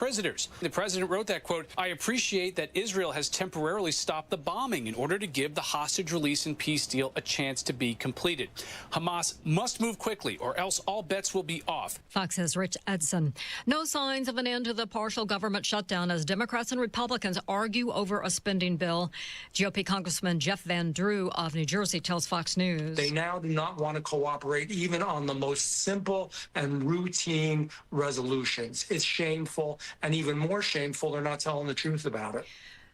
prisoners. The president wrote that, quote, "I appreciate that Israel has temporarily stopped the bombing in order to give the hostage release and peace deal a chance to be completed. Hamas must move quickly or else all bets will be off." Fox's Rich Edson. No signs of an end to the partial government shutdown as Democrats and Republicans argue over a spending bill. GOP Congressman Jeff Van Drew of New Jersey tells Fox News. They now do not want to cooperate even on the most simple and routine resolutions. It's shameful. And even more shameful, they're not telling the truth about it.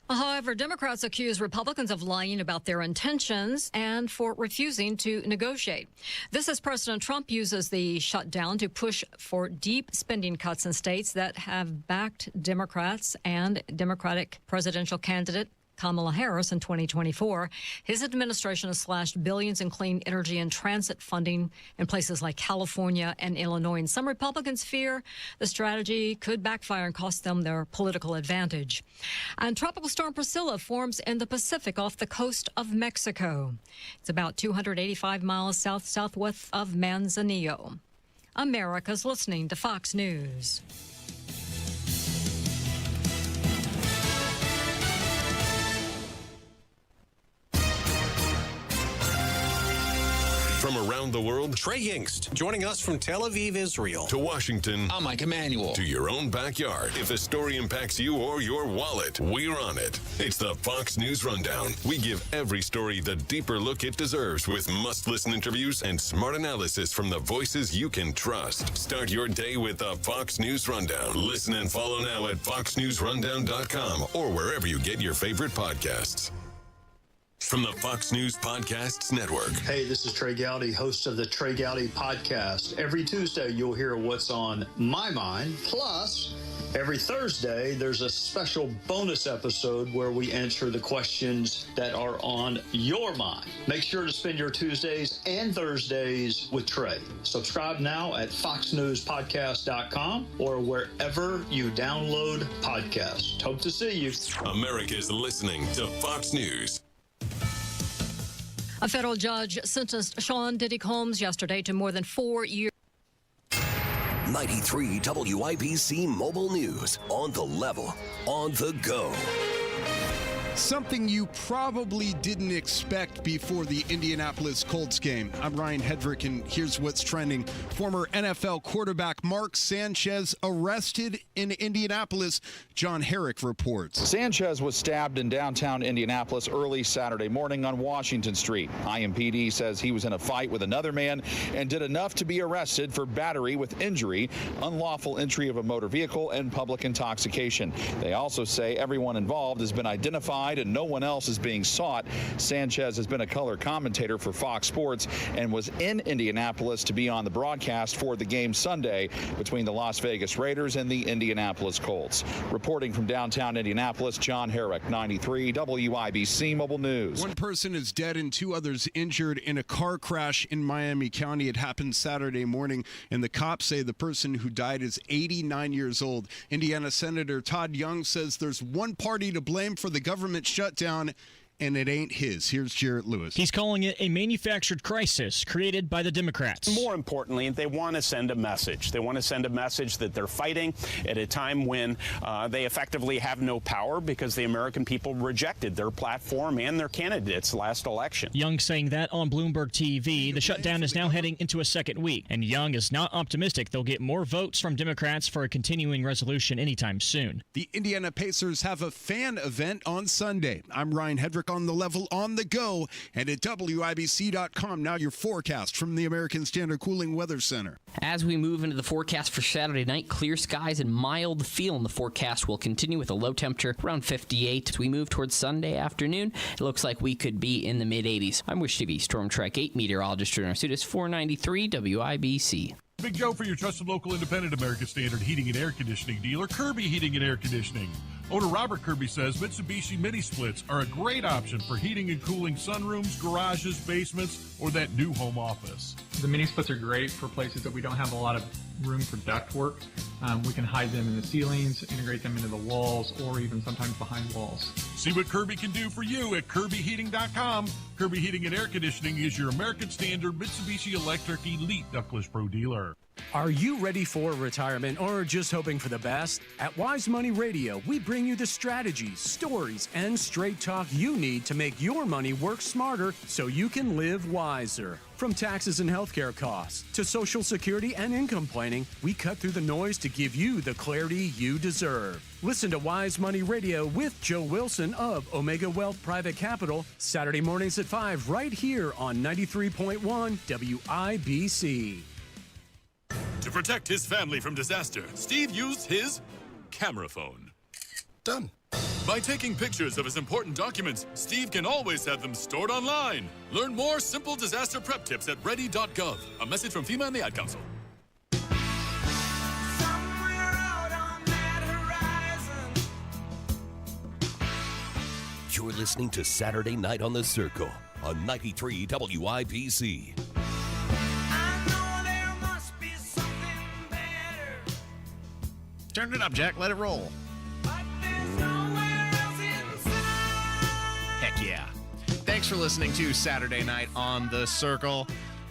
However, Democrats accuse Republicans of lying about their intentions and for refusing to negotiate. This as President Trump uses the shutdown to push for deep spending cuts in states that have backed Democrats and Democratic presidential candidate Kamala Harris in 2024. His administration has slashed billions in clean energy and transit funding in places like California and Illinois. And some Republicans fear the strategy could backfire and cost them their political advantage. And Tropical Storm Priscilla forms in the Pacific off the coast of Mexico. It's about 285 miles south-southwest of Manzanillo. America's listening to Fox News. From around the world, Trey Yingst, joining us from Tel Aviv, Israel. To Washington, I'm Mike Emanuel. To your own backyard. If a story impacts you or your wallet, we're on it. It's the Fox News Rundown. We give every story the deeper look it deserves with must-listen interviews and smart analysis from the voices you can trust. Start your day with the Fox News Rundown. Listen and follow now at foxnewsrundown.com or wherever you get your favorite podcasts. From the Fox News Podcasts Network. Hey, this is Trey Gowdy, host of the Trey Gowdy Podcast. Every Tuesday, you'll hear what's on my mind. Plus, every Thursday, there's a special bonus episode where we answer the questions that are on your mind. Make sure to spend your Tuesdays and Thursdays with Trey. Subscribe now at foxnewspodcast.com or wherever you download podcasts. Hope to see you. America's listening to Fox News. A federal judge sentenced Sean Diddy Combs yesterday to more than 4 years. 93 WIBC Mobile News. On the level, on the go. Something you probably didn't expect before the Indianapolis Colts game. I'm Ryan Hedrick, and here's what's trending. Former NFL quarterback Mark Sanchez arrested in Indianapolis. John Herrick reports. Sanchez was stabbed in downtown Indianapolis early Saturday morning on Washington Street. IMPD says he was in a fight with another man and did enough to be arrested for battery with injury, unlawful entry of a motor vehicle, and public intoxication. They also say everyone involved has been identified and no one else is being sought. Sanchez has been a color commentator for Fox Sports and was in Indianapolis to be on the broadcast for the game Sunday between the Las Vegas Raiders and the Indianapolis Colts. Reporting from downtown Indianapolis, John Herrick, 93 WIBC Mobile News. One person is dead and 2 others injured in a car crash in Miami County. It happened Saturday morning, and the cops say the person who died is 89 years old. Indiana Senator Todd Young says there's one party to blame for the government shutdown, and it ain't his. Here's Jarrett Lewis. He's calling it a manufactured crisis created by the Democrats. More importantly, they want to send a message. They want to send a message that they're fighting at a time when they effectively have no power because the American people rejected their platform and their candidates last election. Young saying that on Bloomberg TV. The shutdown is now heading into a second week, and Young is not optimistic they'll get more votes from Democrats for a continuing resolution anytime soon. The Indiana Pacers have a fan event on Sunday. I'm Ryan Hedrick on the level, on the go, and at WIBC.com. Now your forecast from the American Standard Cooling Weather Center. As we move into the forecast for Saturday night, clear skies and mild feel in the forecast will continue with a low temperature around 58. As we move towards Sunday afternoon, it looks like we could be in the mid-80s. I'm Wish TV Storm Track 8 meteorologist Turner Sutis, 493 WIBC. Big Joe for your trusted local independent American Standard heating and air conditioning dealer, Kirby Heating and Air Conditioning. Owner Robert Kirby says Mitsubishi Mini Splits are a great option for heating and cooling sunrooms, garages, basements, or that new home office. The Mini Splits are great for places that we don't have a lot of room for duct work. We can hide them in the ceilings, integrate them into the walls, or even sometimes behind walls. See what Kirby can do for you at KirbyHeating.com. Kirby Heating and Air Conditioning is your American Standard Mitsubishi Electric Elite Ductless Pro dealer. Are you ready for retirement or just hoping for the best? At Wise Money Radio, we bring you the strategies, stories, and straight talk you need to make your money work smarter so you can live wiser. From taxes and healthcare costs to Social Security and income planning, we cut through the noise to give you the clarity you deserve. Listen to Wise Money Radio with Joe Wilson of Omega Wealth Private Capital, Saturday mornings at 5 right here on 93.1 WIBC. To protect his family from disaster, Steve used his camera phone. Done. By taking pictures of his important documents, Steve can always have them stored online. Learn more simple disaster prep tips at ready.gov. A message from FEMA and the Ad Council. You're listening to Saturday Night on the Circle on 93 WIBC. Turn it up, Jack. Let it roll. Heck yeah. Thanks for listening to Saturday Night on the Circle.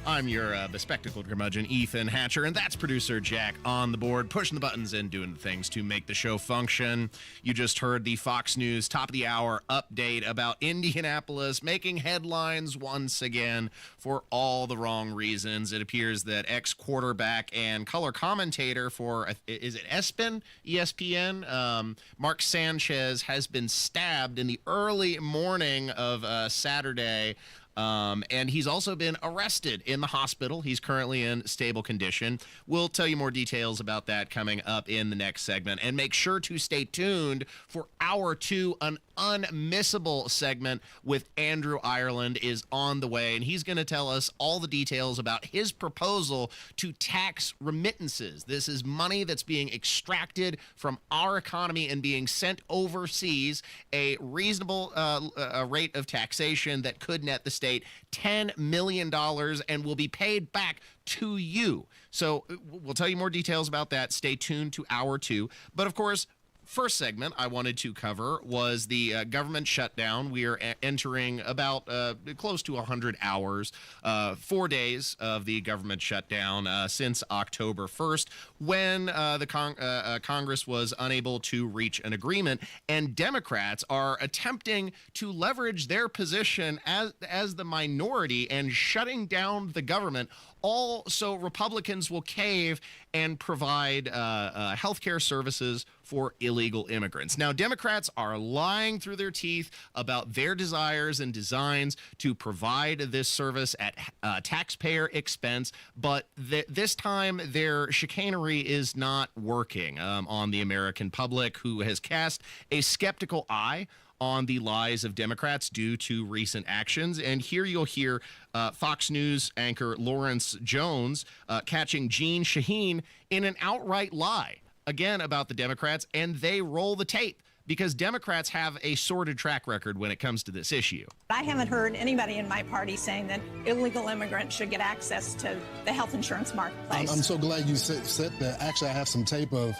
I'm your bespectacled curmudgeon, Ethan Hatcher, and that's producer Jack on the board, pushing the buttons and doing the things to make the show function. You just heard the Fox News top of the hour update about Indianapolis making headlines once again for all the wrong reasons. It appears that ex-quarterback and color commentator for, is it ESPN? Mark Sanchez has been stabbed in the early morning of Saturday. And he's also been arrested in the hospital. He's currently in stable condition. We'll tell you more details about that coming up in the next segment. And make sure to stay tuned for Hour 2. An unmissable segment with Andrew Ireland is on the way. And he's going to tell us all the details about his proposal to tax remittances. This is money that's being extracted from our economy and being sent overseas, a reasonable rate of taxation that could net the state $10 million and will be paid back to you. So we'll tell you more details about that. Stay tuned to Hour 2. But of course, first segment I wanted to cover was the government shutdown. We are entering about close to 100 hours, 4 days of the government shutdown since October 1st, when the Congress was unable to reach an agreement, and Democrats are attempting to leverage their position as the minority and shutting down the government, all so Republicans will cave and provide health care services for illegal immigrants. Now, Democrats are lying through their teeth about their desires and designs to provide this service at taxpayer expense, but this time their chicanery is not working on the American public, who has cast a skeptical eye on the lies of Democrats due to recent actions. And here you'll hear Fox News anchor Lawrence Jones catching Jeanne Shaheen in an outright lie, again, about the Democrats, and they roll the tape because Democrats have a sordid track record when it comes to this issue. I haven't heard anybody in my party saying that illegal immigrants should get access to the health insurance marketplace. I'm so glad you said that. Actually, I have some tape of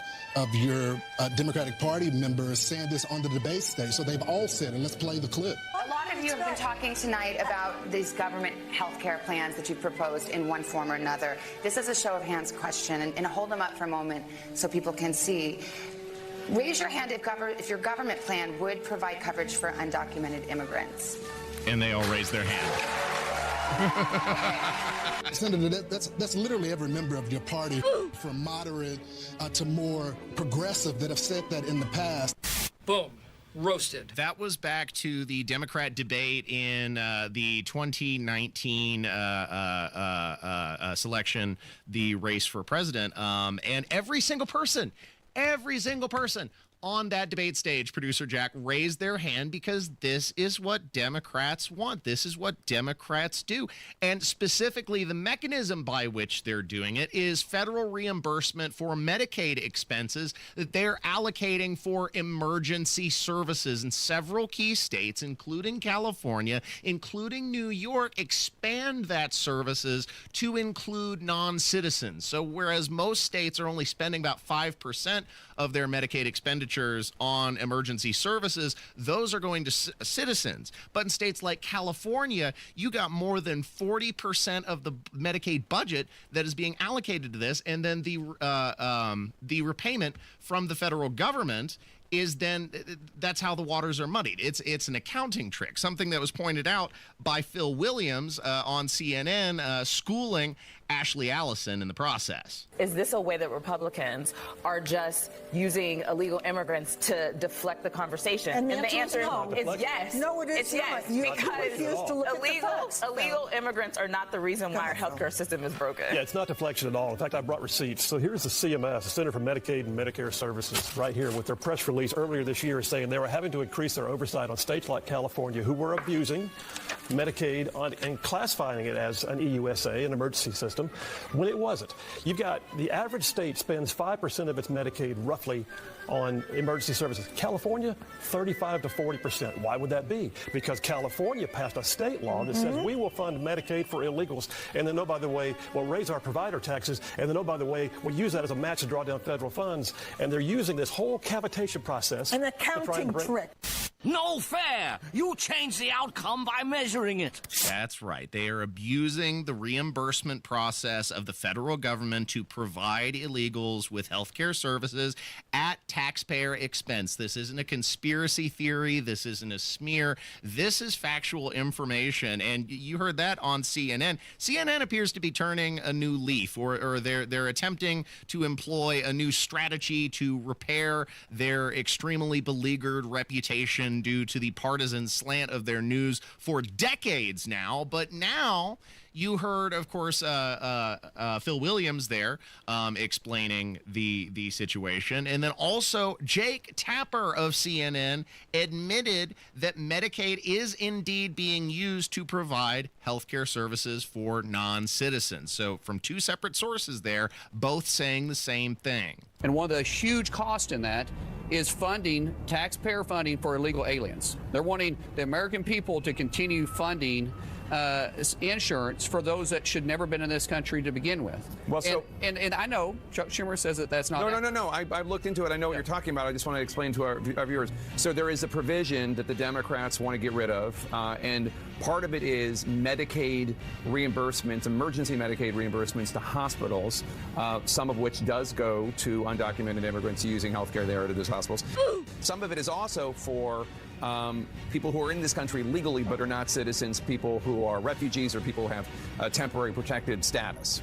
your Democratic Party members saying this on the debate stage. So they've all said it. Let's play the clip. A lot of you have been talking tonight about these government health care plans that you've proposed in one form or another. This is a show of hands question, and hold them up for a moment so people can see. Raise your hand if your government plan would provide coverage for undocumented immigrants. And they all raise their hand. Senator, that's literally every member of your party, from moderate to more progressive, that have said that in the past. Boom. Roasted. That was back to the Democrat debate in the 2019 selection, the race for president. And every single person on that debate stage, producer Jack, raised their hand because this is what Democrats want. This is what Democrats do. And specifically, the mechanism by which they're doing it is federal reimbursement for Medicaid expenses that they're allocating for emergency services. And several key states, including California, including New York, expand that services to include non-citizens. So whereas most states are only spending about 5% of their Medicaid expenditures expenditures on emergency services, those are going to citizens. But in states like California, you got more than 40% of the Medicaid budget that is being allocated to this, and then the repayment from the federal government is then, that's how the waters are muddied. It's an accounting trick, something that was pointed out by Phil Williams on CNN, schooling Ashley Allison in the process. Is this a way that Republicans are just using illegal immigrants to deflect the conversation? And the answer is no. It's yes. No, it is it's not. yes. You Because refuse to look at the facts, illegal immigrants are not the reason why our healthcare system is broken. Yeah, it's not deflection at all. In fact, I brought receipts. So here's the CMS, the Center for Medicaid and Medicare Services, right here with their press release earlier this year saying they were having to increase their oversight on states like California who were abusing Medicaid and classifying it as an EUSA, an emergency system, when it wasn't. You've got the average state spends 5% of its Medicaid roughly on emergency services. California, 35 to 40%. Why would that be? Because California passed a state law that says we will fund Medicaid for illegals, and then, oh, by the way, we'll raise our provider taxes, and then, oh, by the way, we'll use that as a match to draw down federal funds. And they're using this whole cavitation process. An accounting trick. No fair! You change the outcome by measuring it. That's right. They are abusing the reimbursement process of the federal government to provide illegals with health care services at taxpayer expense. This isn't a conspiracy theory. This isn't a smear. This is factual information. And you heard that on CNN. CNN appears to be turning a new leaf, or they're attempting to employ a new strategy to repair their extremely beleaguered reputation due to the partisan slant of their news for decades now. But now you heard, of course, Phil Williams there explaining the situation. And then also Jake Tapper of CNN admitted that Medicaid is indeed being used to provide healthcare services for non-citizens. So from two separate sources there, both saying the same thing. And one of the huge costs in that is funding, taxpayer funding for illegal aliens. They're wanting the American people to continue funding insurance for those that should never been in this country to begin with. Well, so and I know Chuck Schumer says that that's not. No. I've looked into it. I know what you're talking about. I just want to explain to our viewers. So there is a provision that the Democrats want to get rid of, and part of it is Medicaid reimbursements, emergency Medicaid reimbursements to hospitals, some of which does go to undocumented immigrants using health care there to those hospitals. Some of it is also for people who are in this country legally but are not citizens, people who are refugees, or people who have temporary protected status.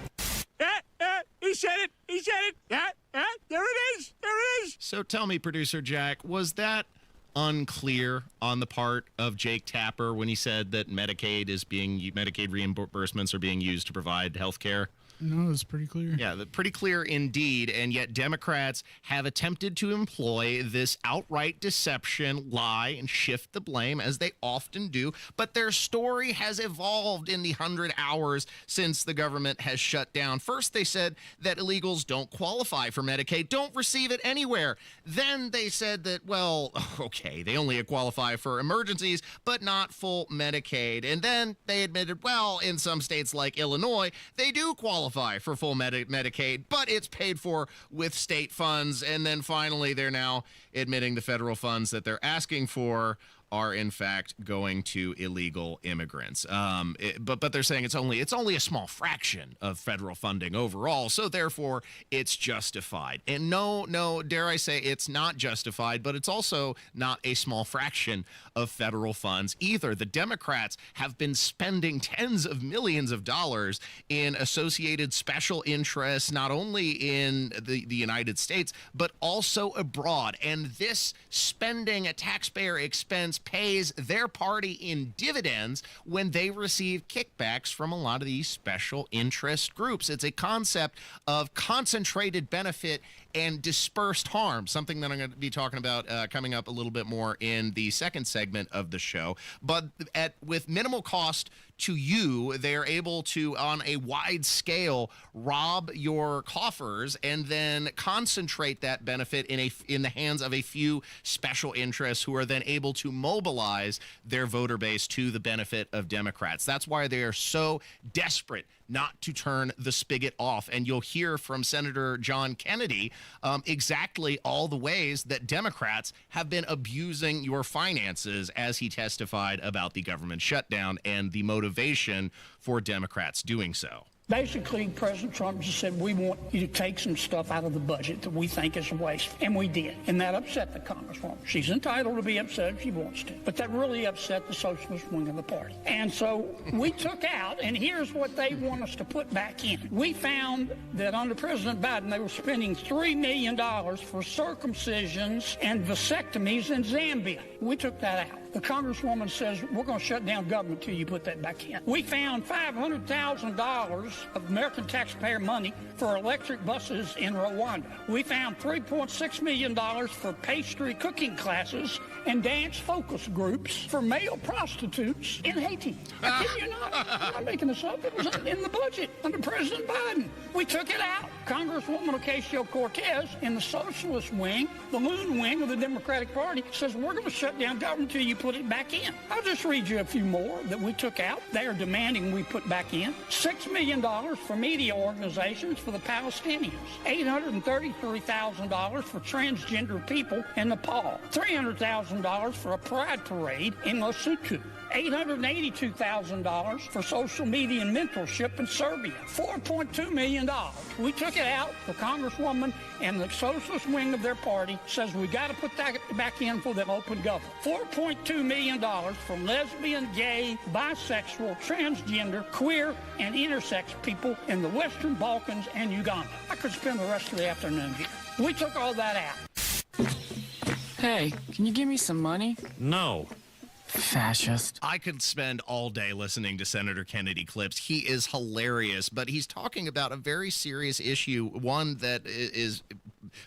He said it. He said it. There it is. There it is. So tell me, Producer Jack, was that unclear on the part of Jake Tapper when he said that Medicaid reimbursements are being used to provide health care? No, it's pretty clear. Yeah, pretty clear indeed. And yet Democrats have attempted to employ this outright deception, lie, and shift the blame, as they often do. But their story has evolved in the 100 hours since the government has shut down. First, they said that illegals don't qualify for Medicaid, don't receive it anywhere. Then they said that, well, okay, they only qualify for emergencies, but not full Medicaid. And then they admitted, well, in some states like Illinois, they do qualify for full Medicaid, but it's paid for with state funds. And then finally, they're now admitting the federal funds that they're asking for are in fact going to illegal immigrants. But they're saying it's only a small fraction of federal funding overall, so therefore it's justified. And no, dare I say it's not justified, but it's also not a small fraction of federal funds either. The Democrats have been spending tens of millions of dollars in associated special interests, not only in the United States, but also abroad. And this spending at taxpayer expense pays their party in dividends when they receive kickbacks from a lot of these special interest groups. It's a concept of concentrated benefit and dispersed harm, something that I'm going to be talking about coming up a little bit more in the second segment of the show. But with minimal cost to you, they're able to, on a wide scale, rob your coffers and then concentrate that benefit in the hands of a few special interests who are then able to mobilize their voter base to the benefit of Democrats. That's why they are so desperate not to turn the spigot off. And you'll hear from Senator John Kennedy exactly all the ways that Democrats have been abusing your finances as he testified about the government shutdown and the motivation for Democrats doing so. Basically, President Trump just said, we want you to take some stuff out of the budget that we think is a waste. And we did. And that upset the Congresswoman. She's entitled to be upset if she wants to. But that really upset the socialist wing of the party. And so we took out, and here's what they want us to put back in. We found that under President Biden, they were spending $3 million for circumcisions and vasectomies in Zambia. We took that out. The Congresswoman says, we're going to shut down government until you put that back in. We found $500,000 of American taxpayer money for electric buses in Rwanda. We found $3.6 million for pastry cooking classes and dance focus groups for male prostitutes in Haiti. I kid you not. I'm not making this up. It was in the budget under President Biden. We took it out. Congresswoman Ocasio-Cortez in the socialist wing, the loon wing of the Democratic Party, says we're going to shut down government until you put it back in. I'll just read you a few more that we took out. They are demanding we put back in. $6 million for media organizations for the Palestinians. $833,000 for transgender people in Nepal. $300,000 for a pride parade in Lesotho. $882,000 for social media and mentorship in Serbia. $4.2 million. We took it out. The Congresswoman and the socialist wing of their party says we got to put that back in for the open government. $4.2 million for lesbian, gay, bisexual, transgender, queer, and intersex people in the Western Balkans and Uganda. I could spend the rest of the afternoon here. We took all that out. Hey, can you give me some money? No. Fascist. I could spend all day listening to Senator Kennedy clips. He is hilarious, but he's talking about a very serious issue, one that is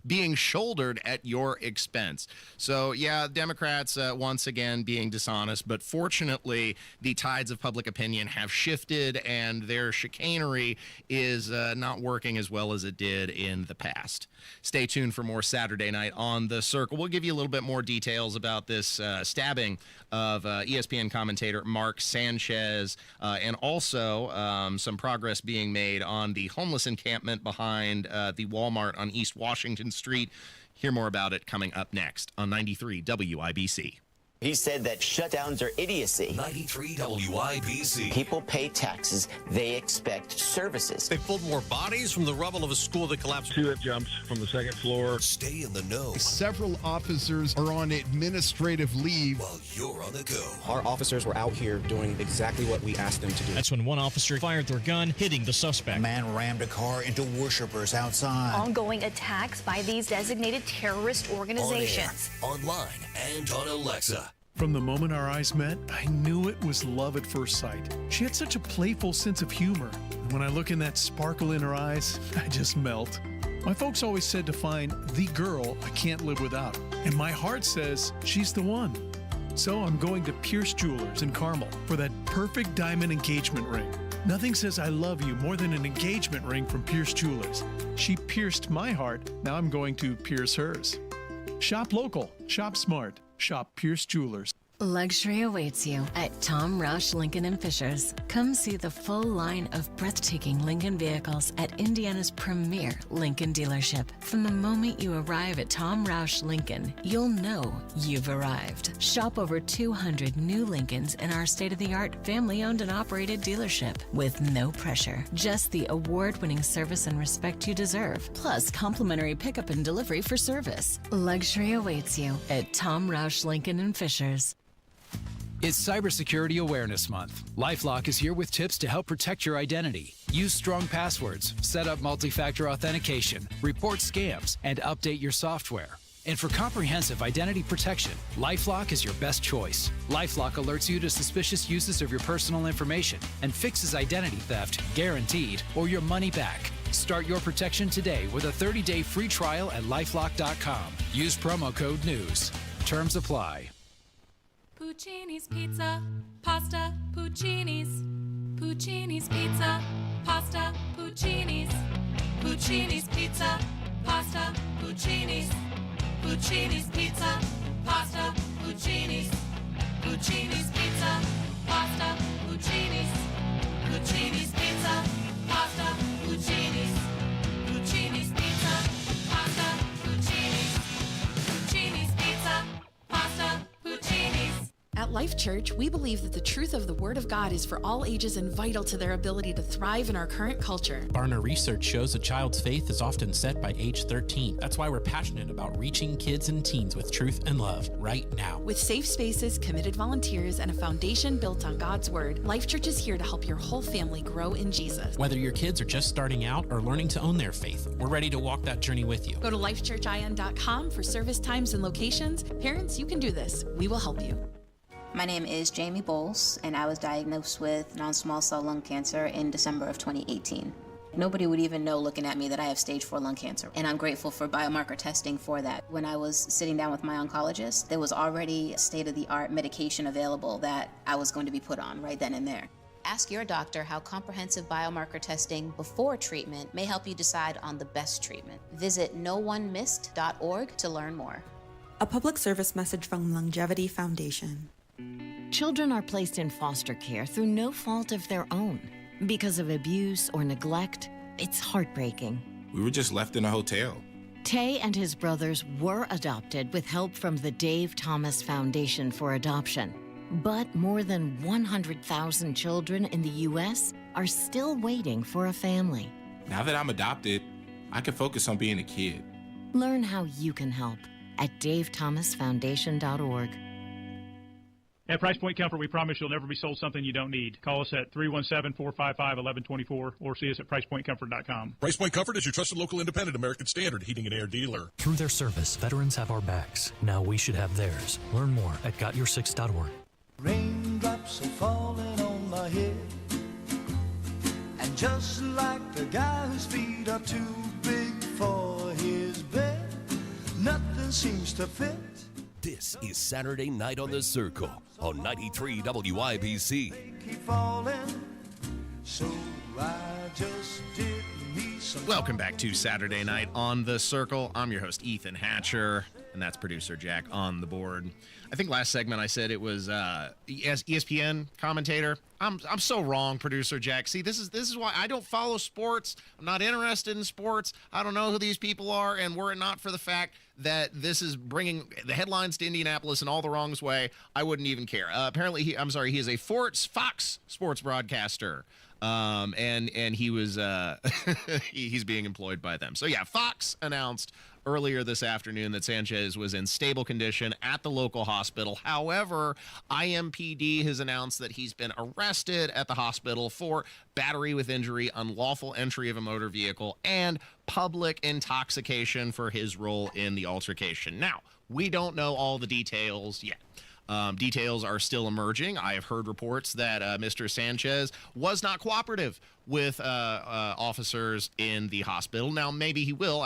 being shouldered at your expense. So, yeah, Democrats once again being dishonest, but fortunately, the tides of public opinion have shifted and their chicanery is not working as well as it did in the past. Stay tuned for more Saturday Night on The Circle. We'll give you a little bit more details about this stabbing of ESPN commentator Mark Sanchez, and also some progress being made on the homeless encampment behind the Walmart on East Washington Street. Hear more about it coming up next on 93 WIBC. He said that shutdowns are idiocy. 93 WIBC. People pay taxes. They expect services. They pulled more bodies from the rubble of a school that collapsed. 2 jumps from the second floor. Stay in the know. Several officers are on administrative leave while you're on the go. Our officers were out here doing exactly what we asked them to do. That's when one officer fired their gun, hitting the suspect. A man rammed a car into worshipers outside. Ongoing attacks by these designated terrorist organizations. On air, online, and on Alexa. From the moment our eyes met, I knew it was love at first sight. She had such a playful sense of humor. And when I look in that sparkle in her eyes, I just melt. My folks always said to find the girl I can't live without. And my heart says she's the one. So I'm going to Pierce Jewelers in Carmel for that perfect diamond engagement ring. Nothing says I love you more than an engagement ring from Pierce Jewelers. She pierced my heart. Now I'm going to pierce hers. Shop local. Shop smart. Shop Pierce Jewelers. Luxury awaits you at Tom Roush Lincoln & Fishers. Come see the full line of breathtaking Lincoln vehicles at Indiana's premier Lincoln dealership. From the moment you arrive at Tom Roush Lincoln, you'll know you've arrived. Shop over 200 new Lincolns in our state-of-the-art family-owned and operated dealership with no pressure. Just the award-winning service and respect you deserve, plus complimentary pickup and delivery for service. Luxury awaits you at Tom Roush Lincoln & Fishers. It's Cybersecurity Awareness Month. LifeLock is here with tips to help protect your identity. Use strong passwords, set up multi-factor authentication, report scams, and update your software. And for comprehensive identity protection, LifeLock is your best choice. LifeLock alerts you to suspicious uses of your personal information and fixes identity theft, guaranteed, or your money back. Start your protection today with a 30-day free trial at LifeLock.com. Use promo code NEWS. Terms apply. Puccini's Pizza, Pasta, Puccini's. Puccini's Pizza, Pasta, Puccini's. Puccini's Pizza, Pasta, Puccini's. Puccini's Pizza, Pasta, Puccini's. Puccini's Pizza, Pasta, Puccini's. Puccini's Pizza, Life Church, we believe that the truth of the Word of God is for all ages and vital to their ability to thrive in our current culture. Barna research shows a child's faith is often set by age 13. That's why we're passionate about reaching kids and teens with truth and love right now. With safe spaces, committed volunteers, and a foundation built on God's Word, Life Church is here to help your whole family grow in Jesus. Whether your kids are just starting out or learning to own their faith, we're ready to walk that journey with you. Go to lifechurchin.com for service times and locations. Parents, you can do this. We will help you. My name is Jamie Bowles, and I was diagnosed with non-small cell lung cancer in December of 2018. Nobody would even know looking at me that I have stage 4 lung cancer, and I'm grateful for biomarker testing for that. When I was sitting down with my oncologist, there was already state-of-the-art medication available that I was going to be put on right then and there. Ask your doctor how comprehensive biomarker testing before treatment may help you decide on the best treatment. Visit noonemissed.org to learn more. A public service message from Longevity Foundation. Children are placed in foster care through no fault of their own. Because of abuse or neglect, it's heartbreaking. We were just left in a hotel. Tay and his brothers were adopted with help from the Dave Thomas Foundation for Adoption. But more than 100,000 children in the U.S. are still waiting for a family. Now that I'm adopted, I can focus on being a kid. Learn how you can help at davethomasfoundation.org. At Price Point Comfort, we promise you'll never be sold something you don't need. Call us at 317-455-1124 or see us at pricepointcomfort.com. Price Point Comfort is your trusted local independent American Standard heating and air dealer. Through their service, veterans have our backs. Now we should have theirs. Learn more at gotyoursix.org. Raindrops are falling on my head, and just like the guy whose feet are too big for his bed, nothing seems to fit. This is Saturday Night on the Circle on 93 WIBC. Keep falling, so I just did me some. Welcome back to Saturday Night on the Circle. I'm your host, Ethan Hatcher, and that's producer Jack on the board. I think last segment I said it was ESPN commentator. I'm so wrong, producer Jack. See, this is why I don't follow sports. I'm not interested in sports. I don't know who these people are, and were it not for the fact that this is bringing the headlines to Indianapolis in all the wrong way, I wouldn't even care. Apparently, he is a Fox Sports broadcaster. And he was he's being employed by them. So yeah, Fox announced earlier this afternoon that Sanchez was in stable condition at the local hospital. However, IMPD has announced that he's been arrested at the hospital for battery with injury, unlawful entry of a motor vehicle, and public intoxication for his role in the altercation. Now, we don't know all the details yet. Details are still emerging. I have heard reports that Mr. Sanchez was not cooperative with officers in the hospital. Now, maybe he will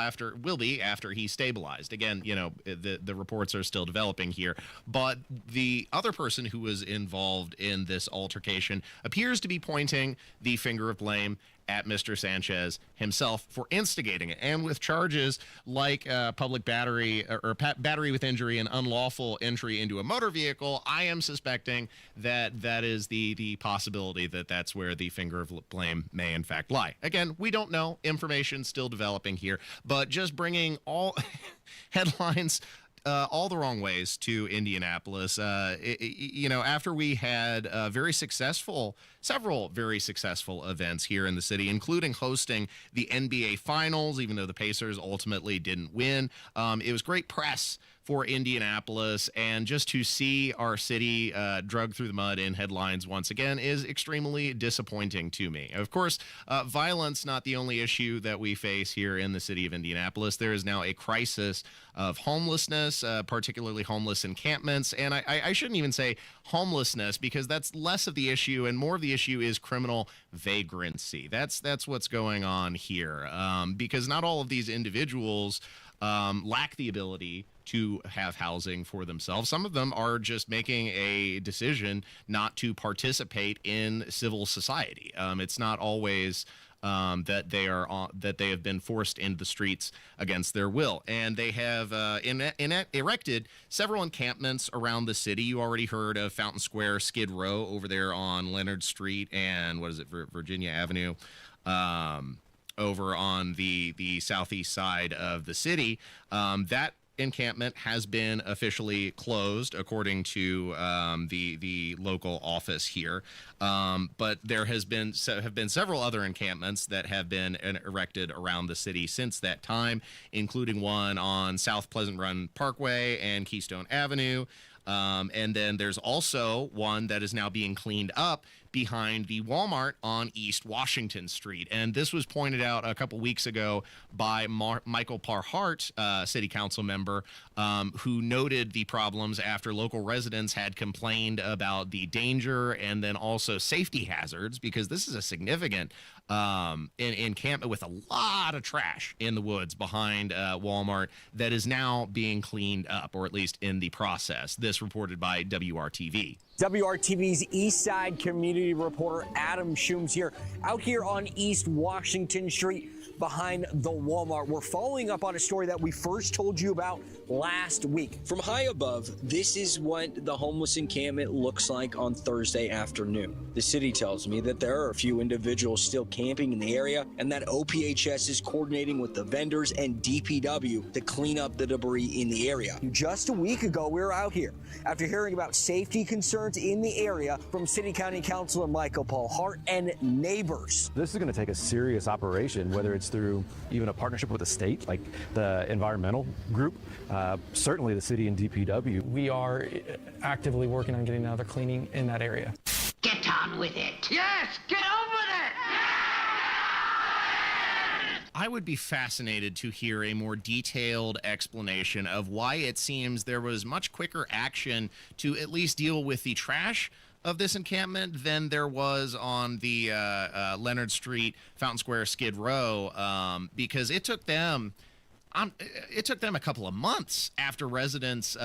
be after he's stabilized. Again, you know, the reports are still developing here. But the other person who was involved in this altercation appears to be pointing the finger of blame at Mr. Sanchez himself for instigating it, and with charges like public battery or battery with injury and unlawful entry into a motor vehicle. I am suspecting that is the possibility that that's where the finger of blame may in fact lie. Again, we don't know. Information still developing here, but just bringing all headlines all the wrong ways to Indianapolis. After we had several very successful events here in the city, including hosting the NBA Finals, even though the Pacers ultimately didn't win. It was great press for Indianapolis, and just to see our city dragged through the mud in headlines once again is extremely disappointing to me. Of course, violence not the only issue that we face here in the city of Indianapolis. There is now a crisis of homelessness, particularly homeless encampments, and I shouldn't even say homelessness, because that's less of the issue, and more of the issue is criminal vagrancy. That's what's going on here, because not all of these individuals lack the ability to have housing for themselves. Some of them are just making a decision not to participate in civil society. It's not always that they have been forced into the streets against their will, and they have erected several encampments around the city. You already heard of Fountain Square, Skid Row over there on Leonard Street, and Virginia Avenue. Over on the southeast side of the city. That encampment has been officially closed, according to the local office here. But there have been several other encampments that have been erected around the city since that time, including one on South Pleasant Run Parkway and Keystone Avenue. And then there's also one that is now being cleaned up behind the Walmart on East Washington Street. And this was pointed out a couple weeks ago by Michael Parhart, city council member, who noted the problems after local residents had complained about the danger and then also safety hazards, because this is a significant encampment with a lot of trash in the woods behind Walmart that is now being cleaned up, or at least in the process. This reported by WRTV. WRTV's East Side community reporter Adam Schoombs here, out here on East Washington Street behind the Walmart. We're following up on a story that we first told you about last week. From high above, this is what the homeless encampment looks like on Thursday afternoon. The city tells me that there are a few individuals still camping in the area and that OPHS is coordinating with the vendors and DPW to clean up the debris in the area. Just a week ago, we were out here after hearing about safety concerns in the area from City County Councilor Michael Parhart and neighbors. This is going to take a serious operation, whether it's through even a partnership with the state, like the environmental group, certainly the city and DPW. We are actively working on getting another cleaning in that area. Get on with it. Yes, get on with it. I would be fascinated to hear a more detailed explanation of why it seems there was much quicker action to at least deal with the trash of this encampment than there was on the Leonard Street, Fountain Square, Skid Row, because it took them a couple of months after residents'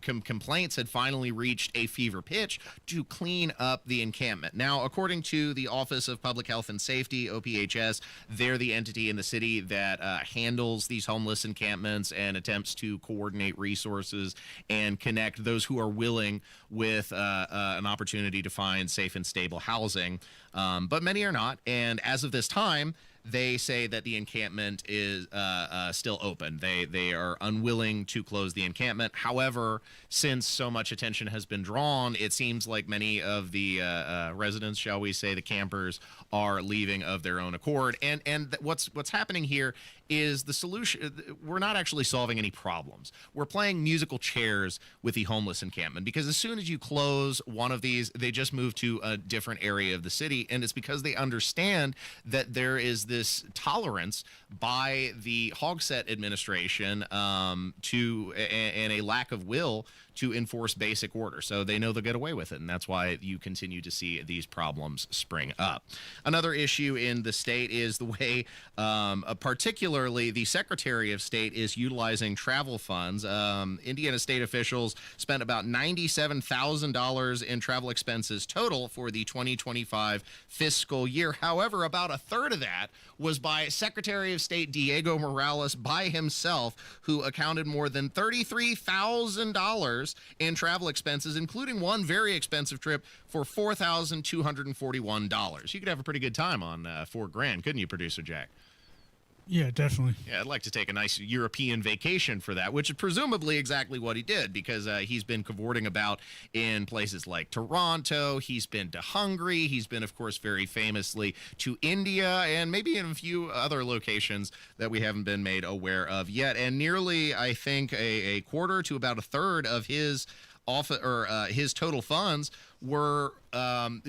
complaints had finally reached a fever pitch to clean up the encampment. Now, according to the Office of Public Health and Safety, OPHS, they're the entity in the city that handles these homeless encampments and attempts to coordinate resources and connect those who are willing with an opportunity to find safe and stable housing. But many are not. And as of this time, they say that the encampment is still open. They are unwilling to close the encampment. However, since so much attention has been drawn, it seems like many of the residents, shall we say, the campers, are leaving of their own accord. And what's happening here is the solution. We're not actually solving any problems. We're playing musical chairs with the homeless encampment, because as soon as you close one of these, they just move to a different area of the city. And it's because they understand that there is this tolerance by the Hogsett administration and a lack of will to enforce basic order. So they know they'll get away with it, and that's why you continue to see these problems spring up. Another issue in the state is the way, particularly the Secretary of State is utilizing travel funds. Indiana state officials spent about $97,000 in travel expenses total for the 2025 fiscal year. However, about a third of that was by Secretary of State Diego Morales by himself, who accounted more than $33,000 in travel expenses, including one very expensive trip for $4,241. You could have a pretty good time on $4,000, couldn't you, Producer Jack? Yeah, definitely. Yeah, I'd like to take a nice European vacation for that, which is presumably exactly what he did, because he's been cavorting about in places like Toronto. He's been to Hungary. He's been, of course, very famously to India, and maybe in a few other locations that we haven't been made aware of yet. And nearly, I think, a quarter to about a third of his his total funds were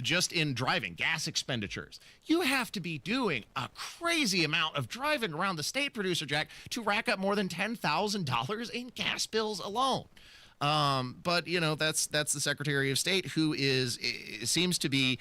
just in driving, gas expenditures. You have to be doing a crazy amount of driving around the state, Producer Jack, to rack up more than $10,000 in gas bills alone. But you know, that's the Secretary of State, who seems to be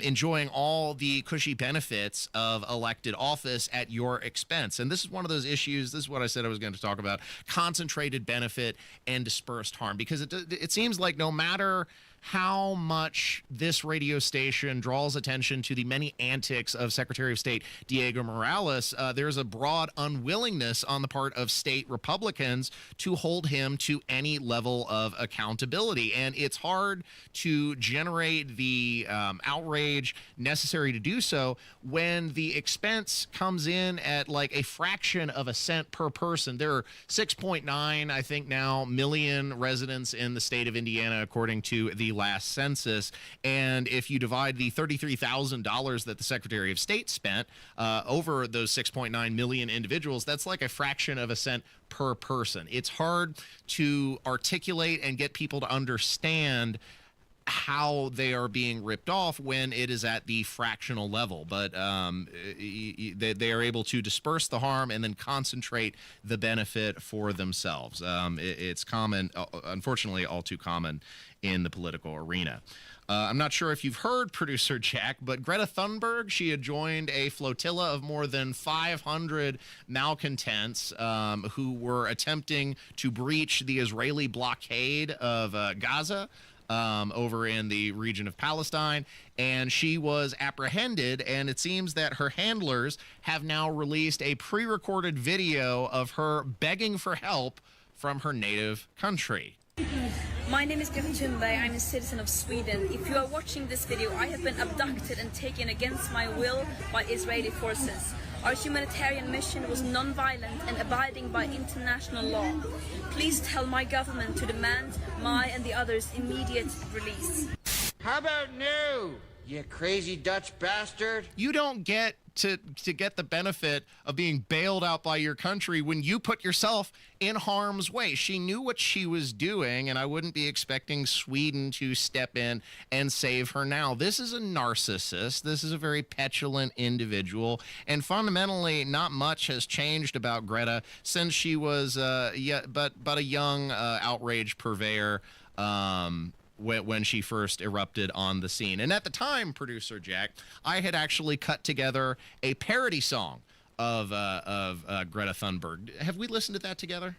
enjoying all the cushy benefits of elected office at your expense. And this is one of those issues. This is what I said I was going to talk about: concentrated benefit and dispersed harm. Because it seems like no matter how much this radio station draws attention to the many antics of Secretary of State Diego Morales, there's a broad unwillingness on the part of state Republicans to hold him to any level of accountability. And it's hard to generate the outrage necessary to do so when the expense comes in at like a fraction of a cent per person. There are 6.9, I think now, million residents in the state of Indiana, according to the last census. And if you divide the $33,000 that the Secretary of State spent over those 6.9 million individuals, that's like a fraction of a cent per person. It's hard to articulate and get people to understand how they are being ripped off when it is at the fractional level. But they are able to disperse the harm and then concentrate the benefit for themselves. It's common, unfortunately, all too common in the political arena. I'm not sure if you've heard, Producer Jack, but Greta Thunberg, she had joined a flotilla of more than 500 malcontents who were attempting to breach the Israeli blockade of Gaza over in the region of Palestine, and she was apprehended, and it seems that her handlers have now released a pre-recorded video of her begging for help from her native country. My name is Greta Thunberg. I'm a citizen of Sweden. If you are watching this video, I have been abducted and taken against my will by Israeli forces. Our humanitarian mission was non-violent and abiding by international law. Please tell my government to demand my and the others' immediate release. How about new, you crazy Dutch bastard? You don't get to get the benefit of being bailed out by your country when you put yourself in harm's way. She knew what she was doing, and I wouldn't be expecting Sweden to step in and save her now. This is a narcissist. This is a very petulant individual, and fundamentally not much has changed about Greta since she was but a young outrage purveyor when she first erupted on the scene. And at the time, Producer Jack, I had actually cut together a parody song of Greta Thunberg. Have we listened to that together?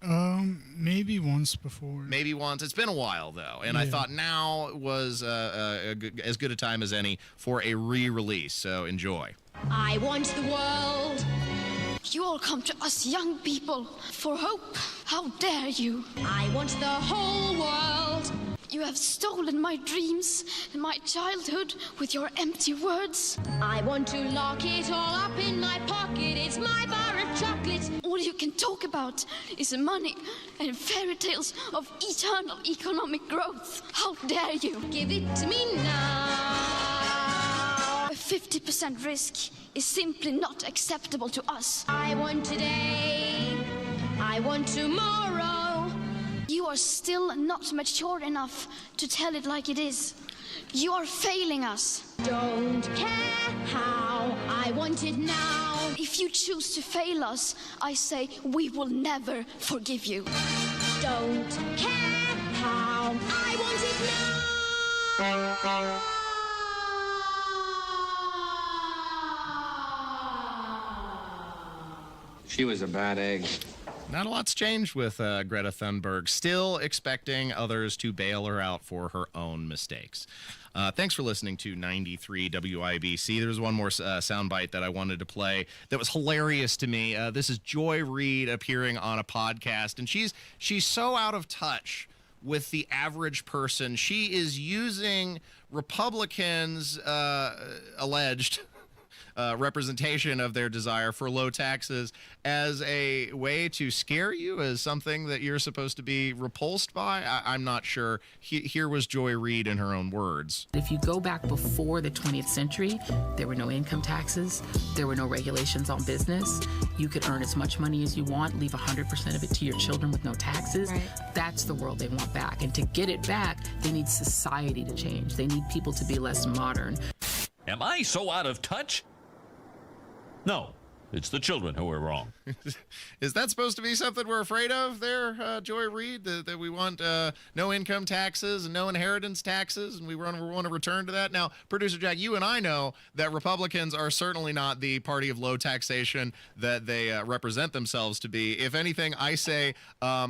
Maybe once before. Maybe once. It's been a while, though. And I thought now was as good a time as any for a re-release. So enjoy. I want the world. You all come to us young people for hope. How dare you? I want the whole world. You have stolen my dreams and my childhood with your empty words. I want to lock it all up in my pocket. It's my bar of chocolate. All you can talk about is money and fairy tales of eternal economic growth. How dare you? Give it to me now. A 50% risk is simply not acceptable to us. I want today. I want tomorrow. You are still not mature enough to tell it like it is. You are failing us. Don't care how. I want it now. If you choose to fail us, I say we will never forgive you. Don't care how. I want it now. She was a bad egg. Not a lot's changed with Greta Thunberg, still expecting others to bail her out for her own mistakes. Thanks for listening to 93 WIBC. There's one more soundbite that I wanted to play that was hilarious to me. This is Joy Reid appearing on a podcast, and she's so out of touch with the average person. She is using Republicans' alleged representation of their desire for low taxes as a way to scare you, as something that you're supposed to be repulsed by. I'm not sure. Here was Joy Reid in her own words. If you go back before the 20th century, there were no income taxes, there were no regulations on business. You could earn as much money as you want, leave 100% of it to your children with no taxes. Right. That's the world they want back. And to get it back, they need society to change. They need people to be less modern. Am I so out of touch? No, it's the children who are wrong. Is that supposed to be something we're afraid of there, Joy Reid, that we want no income taxes and no inheritance taxes, and we want to return to that? Now, Producer Jack, you and I know that Republicans are certainly not the party of low taxation that they represent themselves to be. If anything, I say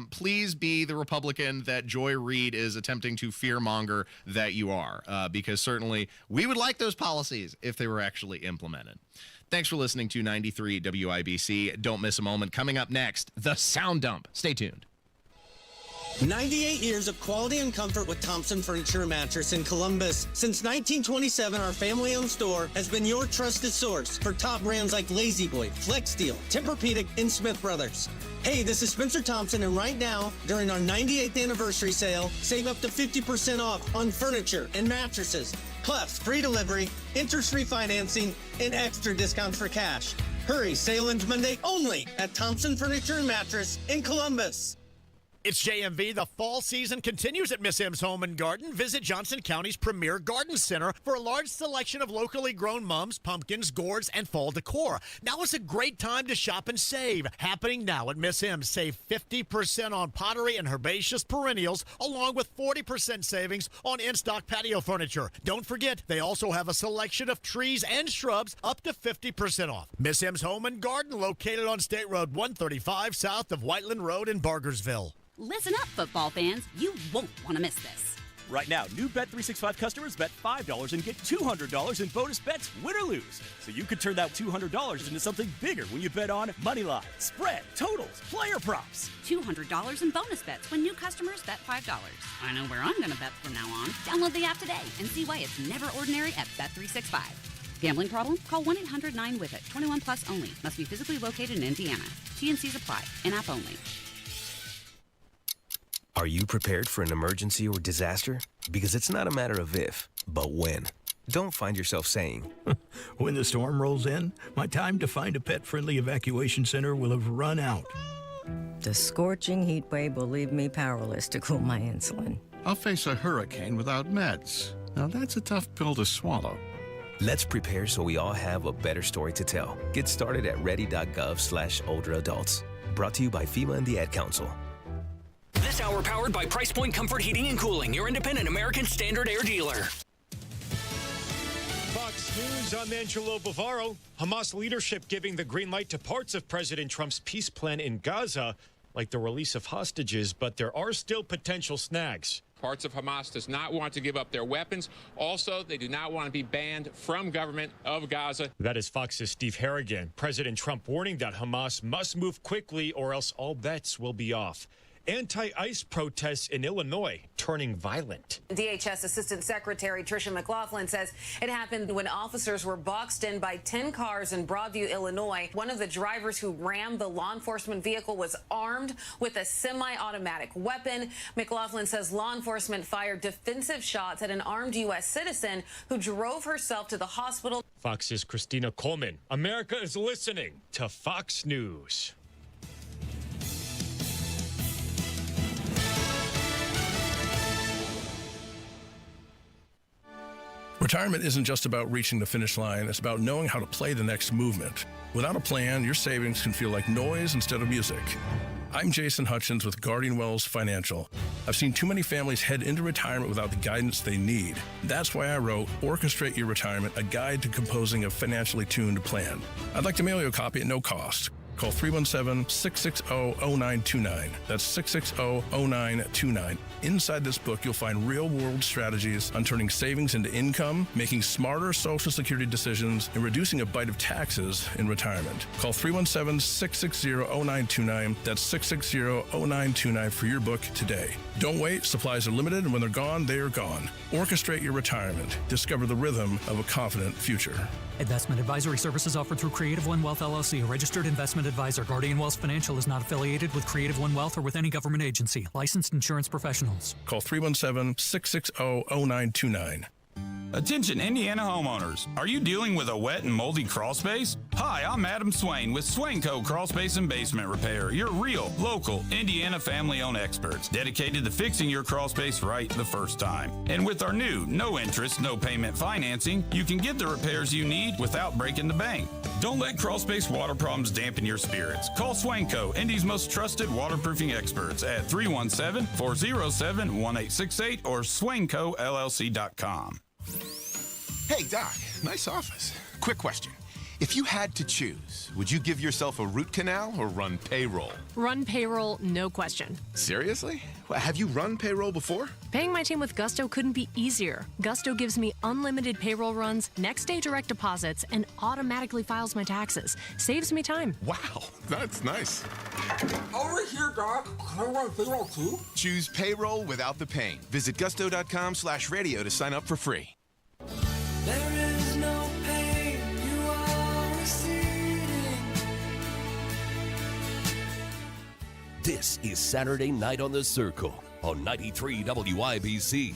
please be the Republican that Joy Reid is attempting to fearmonger that you are, because certainly we would like those policies if they were actually implemented. Thanks for listening to 93 WIBC. Don't miss a moment. Coming up next, the Sound Dump. Stay tuned. 98 years of quality and comfort with Thompson Furniture and Mattress in Columbus. Since 1927, our family-owned store has been your trusted source for top brands like La-Z-Boy, Flexsteel, Tempur-Pedic, and Smith Brothers. Hey, this is Spencer Thompson, and right now, during our 98th anniversary sale, save up to 50% off on furniture and mattresses, plus free delivery, interest-free financing, and extra discounts for cash. Hurry, sale ends Monday only at Thompson Furniture and Mattress in Columbus. It's JMV. The fall season continues at Miss M's Home and Garden. Visit Johnson County's premier garden center for a large selection of locally grown mums, pumpkins, gourds, and fall decor. Now is a great time to shop and save. Happening now at Miss M's. Save 50% on pottery and herbaceous perennials, along with 40% savings on in-stock patio furniture. Don't forget, they also have a selection of trees and shrubs up to 50% off. Miss M's Home and Garden, located on State Road 135 south of Whiteland Road in Bargersville. Listen up, football fans. You won't want to miss this. Right now, new Bet365 customers bet $5 and get $200 in bonus bets, win or lose. So you could turn that $200 into something bigger when you bet on money line, spread, totals, player props. $200 in bonus bets when new customers bet $5. I know where I'm going to bet from now on. Download the app today and see why it's never ordinary at Bet365. Gambling problem? Call 1-800-9-WITH-IT. 21 plus only. Must be physically located in Indiana. T&Cs apply. In-app only. Are you prepared for an emergency or disaster? Because it's not a matter of if, but when. Don't find yourself saying, when the storm rolls in, my time to find a pet-friendly evacuation center will have run out. The scorching heat wave will leave me powerless to cool my insulin. I'll face a hurricane without meds. Now that's a tough pill to swallow. Let's prepare so we all have a better story to tell. Get started at ready.gov/older adults. Brought to you by FEMA and the Ad Council. This hour powered by Price Point Comfort Heating and Cooling, your independent American Standard Air dealer. Fox News, I'm Angelo Bavaro. Hamas leadership giving the green light to parts of President Trump's peace plan in Gaza, like the release of hostages, but there are still potential snags. Parts of Hamas does not want to give up their weapons. Also, they do not want to be banned from government of Gaza. That is Fox's Steve Harrigan. President Trump warning that Hamas must move quickly or else all bets will be off. Anti-ICE protests in Illinois turning violent. DHS Assistant Secretary Tricia McLaughlin says it happened when officers were boxed in by 10 cars in Broadview, Illinois. One of the drivers who rammed the law enforcement vehicle was armed with a semi-automatic weapon. McLaughlin says law enforcement fired defensive shots at an armed U.S. citizen who drove herself to the hospital. Fox's Christina Coleman. America is listening to Fox News. Retirement isn't just about reaching the finish line, it's about knowing how to play the next movement. Without a plan, your savings can feel like noise instead of music. I'm Jason Hutchins with Guardian Wells Financial. I've seen too many families head into retirement without the guidance they need. That's why I wrote Orchestrate Your Retirement, a guide to composing a financially tuned plan. I'd like to mail you a copy at no cost. Call 317-660-0929. That's 660-0929. Inside this book, you'll find real-world strategies on turning savings into income, making smarter Social Security decisions, and reducing a bite of taxes in retirement. Call 317-660-0929. That's 660-0929 for your book today. Don't wait. Supplies are limited, and when they're gone, they are gone. Orchestrate your retirement. Discover the rhythm of a confident future. Investment advisory services offered through Creative One Wealth LLC, a registered investment advisor. Guardian Wells Financial is not affiliated with Creative One Wealth or with any government agency. Licensed insurance professionals. Call 317-660-0929. Attention Indiana homeowners, are you dealing with a wet and moldy crawl space? Hi, I'm Adam Swain with Swain Co. Crawl Space and Basement Repair, your real, local, Indiana family-owned experts dedicated to fixing your crawl space right the first time. And with our new no interest, no payment financing, you can get the repairs you need without breaking the bank. Don't let crawl space water problems dampen your spirits. Call Swain Co., Indy's most trusted waterproofing experts at 317-407-1868 or swaincollc.com. Hey, Doc, nice office. Quick question. If you had to choose, would you give yourself a root canal or run payroll? Run payroll, no question. Seriously? Well, have you run payroll before? Paying my team with Gusto couldn't be easier. Gusto gives me unlimited payroll runs, next-day direct deposits, and automatically files my taxes. Saves me time. Wow, that's nice. Over here, Doc. Can I run payroll too? Choose payroll without the pain. Visit gusto.com/radio to sign up for free. There is no pain you are receding. This is Saturday Night on the Circle on 93 WIBC.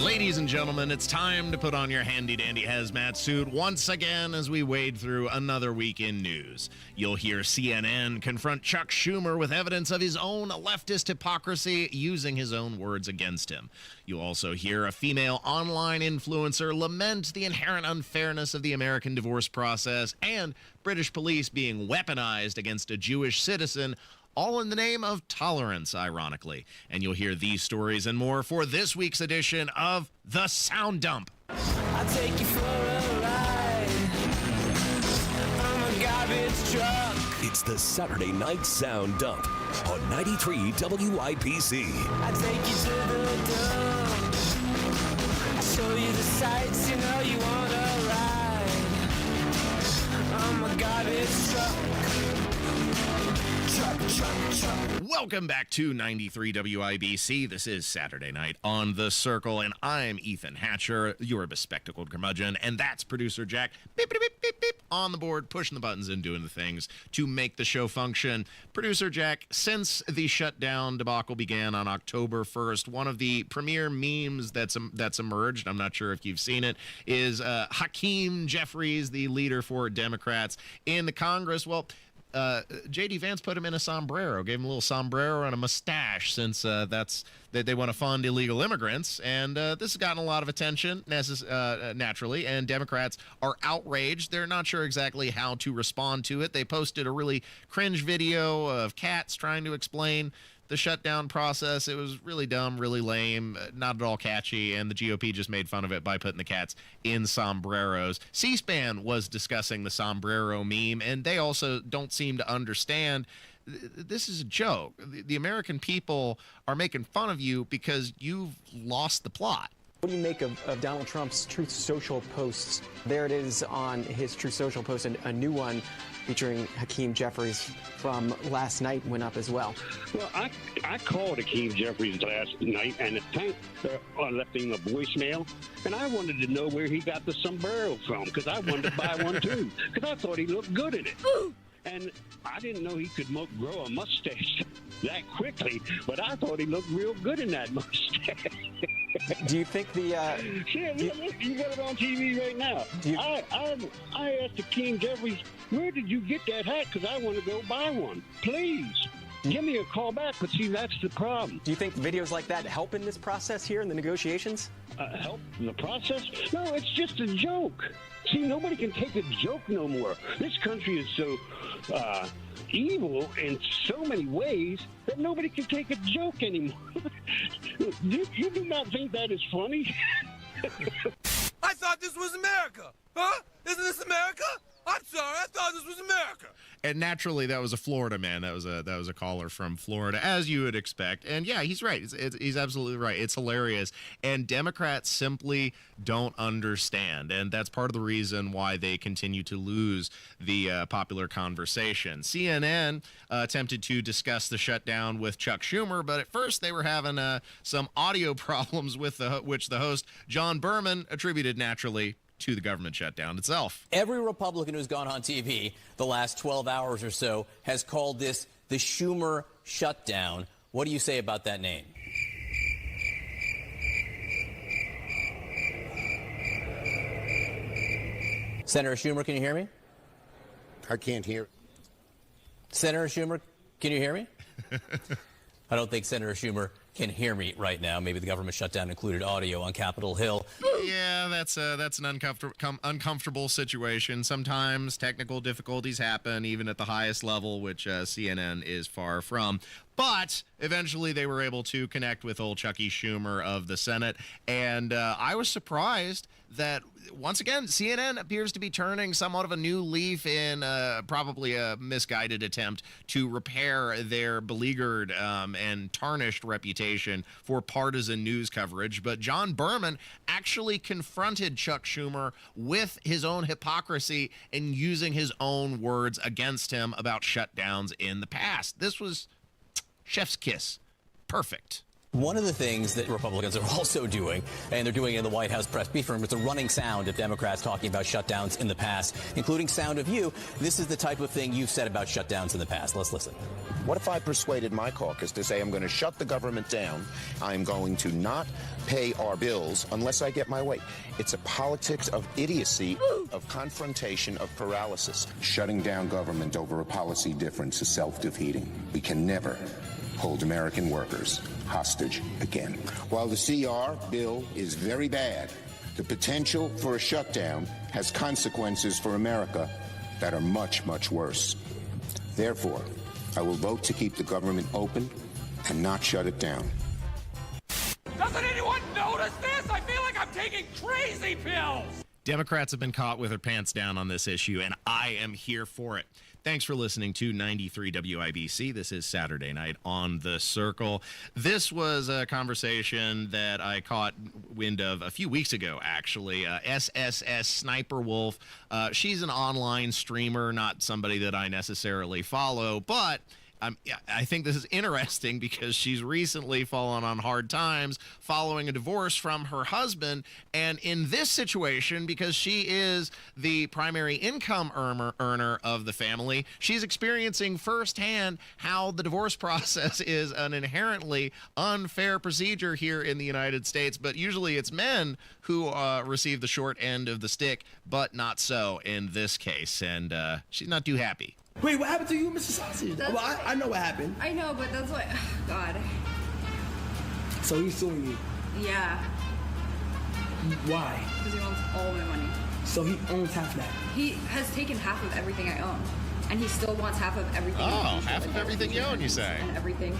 Ladies and gentlemen, it's time to put on your handy-dandy hazmat suit once again as we wade through another week in news. You'll hear CNN confront Chuck Schumer with evidence of his own leftist hypocrisy, using his own words against him. You'll also hear a female online influencer lament the inherent unfairness of the American divorce process, and British police being weaponized against a Jewish citizen, all in the name of tolerance, ironically. And you'll hear these stories and more for this week's edition of The Sound Dump. I'll take you for a ride. I'm a garbage truck. It's the Saturday Night Sound Dump on 93 WIBC. I take you to the dump. I show you the sights, you know you want to ride. I'm a garbage truck. Welcome back to 93 WIBC. This is Saturday Night on the Circle, and I'm Ethan Hatcher, your bespectacled curmudgeon, and that's producer Jack, beep, beep, beep, beep, beep, on the board, pushing the buttons and doing the things to make the show function. Producer Jack, since the shutdown debacle began on October 1st, one of the premier memes that's emerged, I'm not sure if you've seen it, is Hakeem Jeffries, the leader for Democrats in the Congress. Well, J.D. Vance put him in a sombrero, gave him a little sombrero and a mustache, since they want to fund illegal immigrants. And this has gotten a lot of attention, naturally, and Democrats are outraged. They're not sure exactly how to respond to it. They posted a really cringe video of cats trying to explain the shutdown process. It was really dumb, really lame, not at all catchy, and the GOP just made fun of it by putting the cats in sombreros. C-SPAN was discussing the sombrero meme, and they also don't seem to understand this is a joke. The American people are making fun of you because you've lost the plot. What do you make of Donald Trump's Truth Social posts? There it is on his Truth Social post, and a new one featuring Hakeem Jeffries from last night went up as well. Well, I called Hakeem Jeffries last night and left him a voicemail, and I wanted to know where he got the sombrero from, because I wanted to buy one too, because I thought he looked good in it. And I didn't know he could grow a mustache that quickly, but I thought he looked real good in that mustache. Do you think the... you got it on TV right now. I asked Hakeem Jeffries, where did you get that hat? Because I want to go buy one. Please, give me a call back. But see, that's the problem. Do you think videos like that help in this process here in the negotiations? Help in the process? No, it's just a joke. See, nobody can take a joke no more. This country is so evil in so many ways that nobody can take a joke anymore. You do not think that is funny? I thought this was America. Huh? Isn't this America? I'm sorry, I thought this was America. And naturally, that was a Florida man. That was a caller from Florida, as you would expect. And yeah, he's right. He's absolutely right. It's hilarious. And Democrats simply don't understand. And that's part of the reason why they continue to lose the popular conversation. CNN attempted to discuss the shutdown with Chuck Schumer, but at first they were having some audio problems with which the host, John Berman, attributed naturally to the government shutdown itself. Every Republican who's gone on TV the last 12 hours or so has called this the Schumer shutdown. What do you say about that name? Senator Schumer, can you hear me? I can't hear. Senator Schumer, can you hear me? I don't think Senator Schumer can hear me right now. Maybe the government shutdown included audio on Capitol Hill. Yeah, that's an uncomfortable situation. Sometimes technical difficulties happen, even at the highest level, which CNN is far from. But eventually they were able to connect with old Chucky Schumer of the Senate. And I was surprised that, once again, CNN appears to be turning somewhat of a new leaf in probably a misguided attempt to repair their beleaguered and tarnished reputation for partisan news coverage. But John Berman actually confronted Chuck Schumer with his own hypocrisy and using his own words against him about shutdowns in the past. This was chef's kiss. Perfect. One of the things that Republicans are also doing, and they're doing it in the White House press briefing room, it's a running sound of Democrats talking about shutdowns in the past, including sound of you. This is the type of thing you've said about shutdowns in the past. Let's listen. What if I persuaded my caucus to say I'm going to shut the government down? I'm going to not pay our bills unless I get my way. It's a politics of idiocy, of confrontation, of paralysis. Shutting down government over a policy difference is self-defeating. We can never hold American workers hostage again. While the CR bill is very bad, the potential for a shutdown has consequences for America that are much, much worse. Therefore, I will vote to keep the government open and not shut it down. Doesn't anyone notice this? I feel like I'm taking crazy pills. Democrats have been caught with their pants down on this issue, and I am here for it. Thanks for listening to 93 WIBC. This is Saturday Night on the Circle. This was a conversation that I caught wind of a few weeks ago, actually. SSS Sniper Wolf. She's an online streamer, not somebody that I necessarily follow, but I think this is interesting because she's recently fallen on hard times following a divorce from her husband. And in this situation, because she is the primary income earner of the family, she's experiencing firsthand how the divorce process is an inherently unfair procedure here in the United States. But usually it's men who receive the short end of the stick, but not so in this case. And she's not too happy. Wait, what happened to you, Mr. Sausage? Well, I know what happened. I know, but that's what... God. So he's suing you? Yeah. Why? Because he wants all my money. So he owns half of that? He has taken half of everything I own. And he still wants half of everything. Oh, half of everything you own, you say? And everything.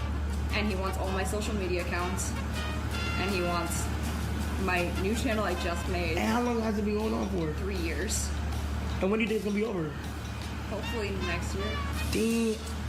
And he wants all my social media accounts. And he wants my new channel I just made. And how long has it been going on for? 3 years. And when do you think it's going to be over? Hopefully next year.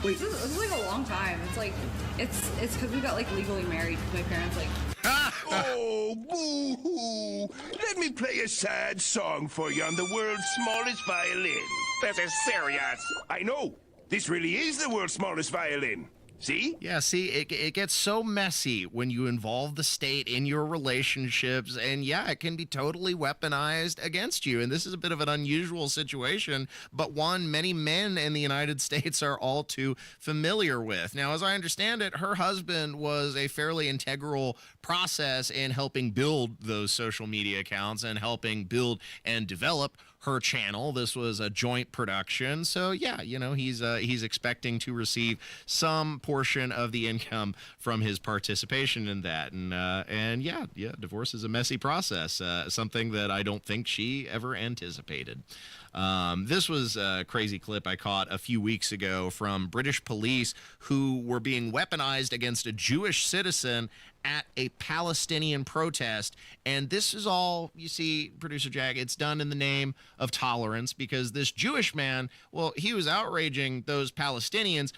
Wait. This is like a long time. It's like, it's because we got like legally married because my parents like... Oh, boo-hoo. Let me play a sad song for you on the world's smallest violin. This is serious. I know. This really is the world's smallest violin. See? Yeah, see, it gets so messy when you involve the state in your relationships, and yeah, it can be totally weaponized against you. And this is a bit of an unusual situation, but one many men in the United States are all too familiar with. Now, as I understand it, her husband was a fairly integral process in helping build those social media accounts and helping build and develop her channel. This was a joint production. So yeah, you know, he's expecting to receive some portion of the income from his participation in that. And yeah, divorce is a messy process, something that I don't think she ever anticipated. This was a crazy clip I caught a few weeks ago from British police who were being weaponized against a Jewish citizen at a Palestinian protest. And this is all, you see, Producer Jack, it's done in the name of tolerance because this Jewish man, well, he was outraging those Palestinians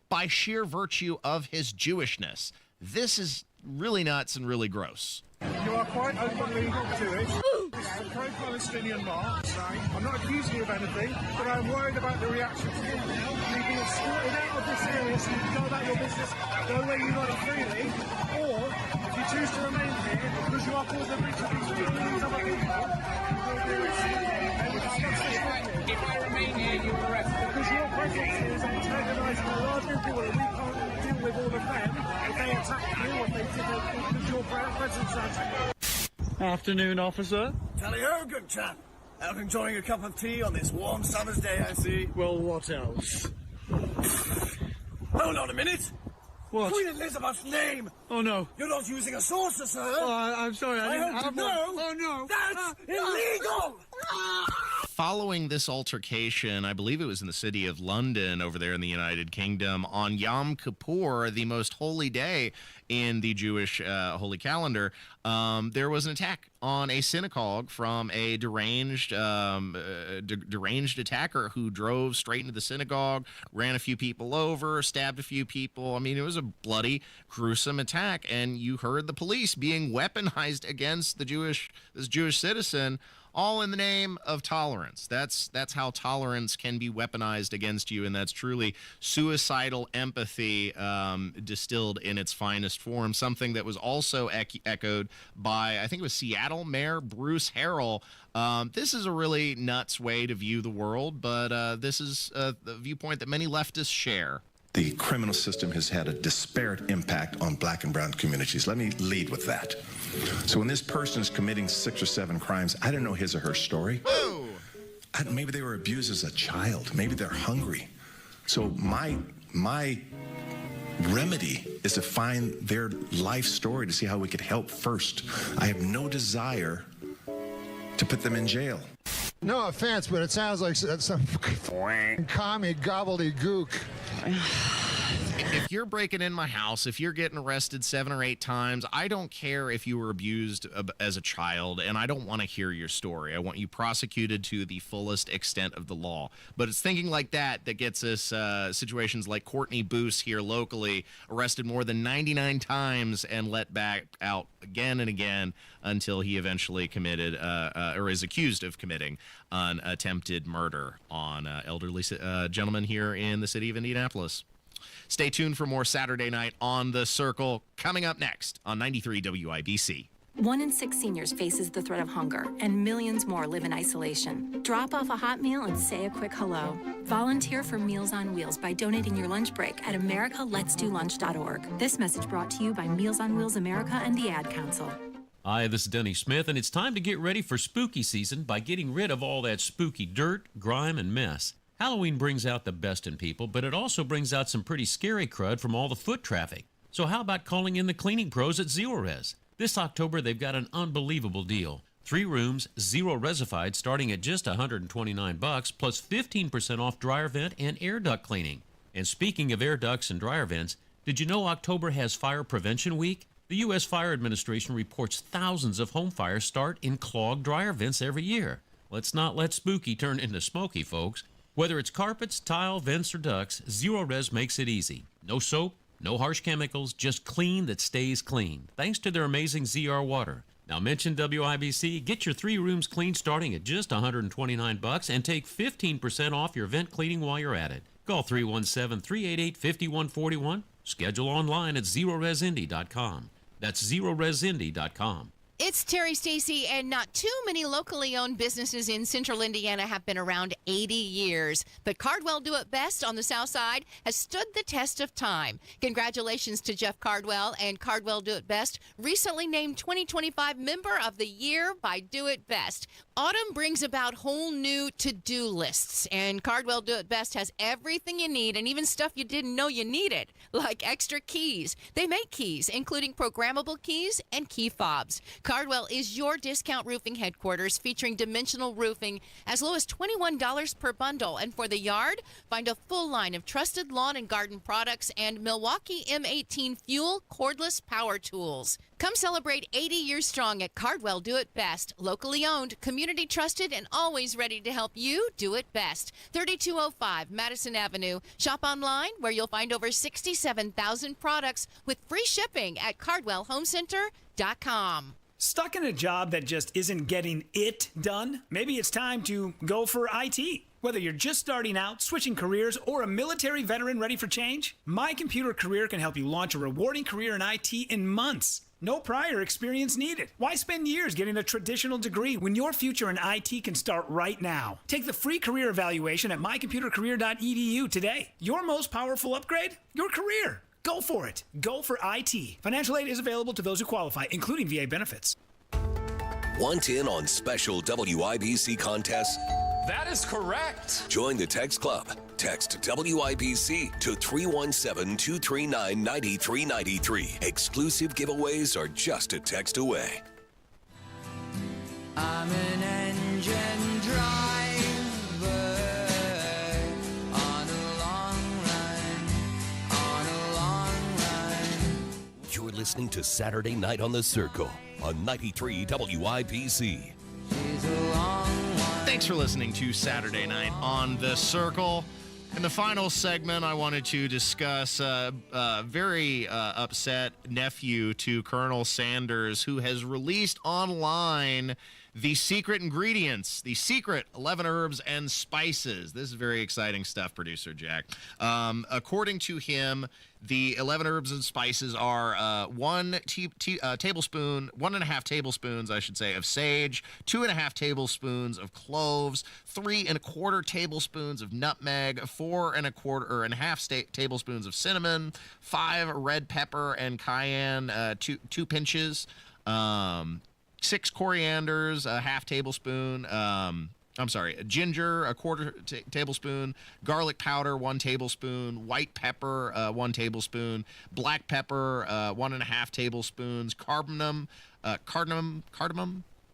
by sheer virtue of his Jewishness. This is really nuts and really gross. You are quite openly Jewish. This is a pro-Palestinian march. I'm not accusing you of anything, but I'm worried about the reaction to you. You've been escorted out of this area so you can go about your business, go where you want it freely, or if you choose to remain here, because you are causing a breach of peace with other people, If I remain here, you will arrest me. Because your presence is antagonizing a large group of people, and we can't deal with all of them if they attack you or if they because your presence is antagonizing. Afternoon, officer. Charlie Hogan, chap. Out enjoying a cup of tea on this warm summer's day, I see. Well, what else? Hold on a minute. What? Queen Elizabeth's name! Oh, no. You're not using a saucer, sir. Oh, I'm sorry. I didn't have one. Oh, no. That's illegal! Following this altercation, I believe it was in the city of London over there in the United Kingdom, on Yom Kippur, the most holy day in the Jewish holy calendar, there was an attack on a synagogue from a deranged attacker who drove straight into the synagogue, ran a few people over, stabbed a few people. I mean, it was a bloody, gruesome attack, and you heard the police being weaponized against this Jewish citizen, all in the name of tolerance. That's how tolerance can be weaponized against you, and that's truly suicidal empathy distilled in its finest form, something that was also echoed by, I think it was Seattle Mayor Bruce Harrell. This is a really nuts way to view the world, but this is the viewpoint that many leftists share. The criminal system has had a disparate impact on black and brown communities. Let me lead with that. So when this person is committing 6 or 7 crimes, I don't know his or her story. Maybe they were abused as a child. Maybe they're hungry. So my remedy is to find their life story to see how we could help first. I have no desire to put them in jail. No offense, but it sounds like some commie gobbledygook. If you're breaking in my house, if you're getting arrested 7 or 8 times, I don't care if you were abused as a child, and I don't want to hear your story. I want you prosecuted to the fullest extent of the law. But it's thinking like that gets us situations like Courtney Boos here locally, arrested more than 99 times and let back out again and again until he eventually committed or is accused of committing an attempted murder on elderly gentleman here in the city of Indianapolis. Stay tuned for more Saturday Night on the Circle coming up next on 93 WIBC. 1 in 6 seniors faces the threat of hunger, and millions more live in isolation. Drop off a hot meal and say a quick hello. Volunteer for Meals on Wheels by donating your lunch break at americaletsdolunch.org. This message brought to you by Meals on Wheels America and the Ad Council. Hi, this is Denny Smith, and it's time to get ready for spooky season by getting rid of all that spooky dirt, grime, and mess. Halloween brings out the best in people, but it also brings out some pretty scary crud from all the foot traffic. So how about calling in the cleaning pros at Zerorez? This October, they've got an unbelievable deal. 3 rooms, Zeroresified, starting at just $129, plus 15% off dryer vent and air duct cleaning. And speaking of air ducts and dryer vents, did you know October has Fire Prevention Week? The U.S. Fire Administration reports thousands of home fires start in clogged dryer vents every year. Let's not let spooky turn into smoky, folks. Whether it's carpets, tile, vents, or ducts, Zerorez makes it easy. No soap, no harsh chemicals, just clean that stays clean, thanks to their amazing ZR water. Now mention WIBC, get your 3 rooms cleaned starting at just $129 and take 15% off your vent cleaning while you're at it. Call 317-388-5141. Schedule online at ZerorezIndy.com. That's ZerorezIndy.com. It's Terry Stacy, and not too many locally owned businesses in central Indiana have been around 80 years. But Cardwell Do It Best on the south side has stood the test of time. Congratulations to Jeff Cardwell and Cardwell Do It Best, recently named 2025 Member of the Year by Do It Best. Autumn brings about whole new to-do lists, and Cardwell Do It Best has everything you need and even stuff you didn't know you needed, like extra keys. They make keys, including programmable keys and key fobs. Cardwell is your discount roofing headquarters, featuring dimensional roofing as low as $21 per bundle. And for the yard, find a full line of trusted lawn and garden products and Milwaukee M18 Fuel cordless power tools. Come celebrate 80 years strong at Cardwell Do It Best. Locally owned, community trusted, and always ready to help you do it best. 3205 Madison Avenue. Shop online where you'll find over 67,000 products with free shipping at CardwellHomeCenter.com. Stuck in a job that just isn't getting it done? Maybe it's time to go for IT. Whether you're just starting out, switching careers, or a military veteran ready for change, My Computer Career can help you launch a rewarding career in IT in months. No prior experience needed. Why spend years getting a traditional degree when your future in IT can start right now? Take the free career evaluation at mycomputercareer.edu today. Your most powerful upgrade? Your career. Go for it. Go for IT. Financial aid is available to those who qualify, including VA benefits. Want in on special WIBC contests? That is correct. Join the text club. Text WIBC to 317-239-9393. Exclusive giveaways are just a text away. I'm an engine driver on a long run. You're listening to Saturday Night on the Circle on 93 WIBC. Thanks for listening to Saturday Night on the Circle. In the final segment, I wanted to discuss a very upset nephew to Colonel Sanders, who has released online the secret ingredients, the secret 11 herbs and spices. This is very exciting stuff, Producer Jack. According to him, the 11 herbs and spices are 1.5 tablespoons, I should say, of sage, 2.5 tablespoons of cloves, 3.25 tablespoons of nutmeg, 4.25 tablespoons of cinnamon, 5 red pepper and cayenne, 2 pinches, 6 corianders, a half tablespoon, ginger, a quarter tablespoon, garlic powder, 1 tablespoon, white pepper, 1 tablespoon, black pepper, 1.5 tablespoons, cardamom,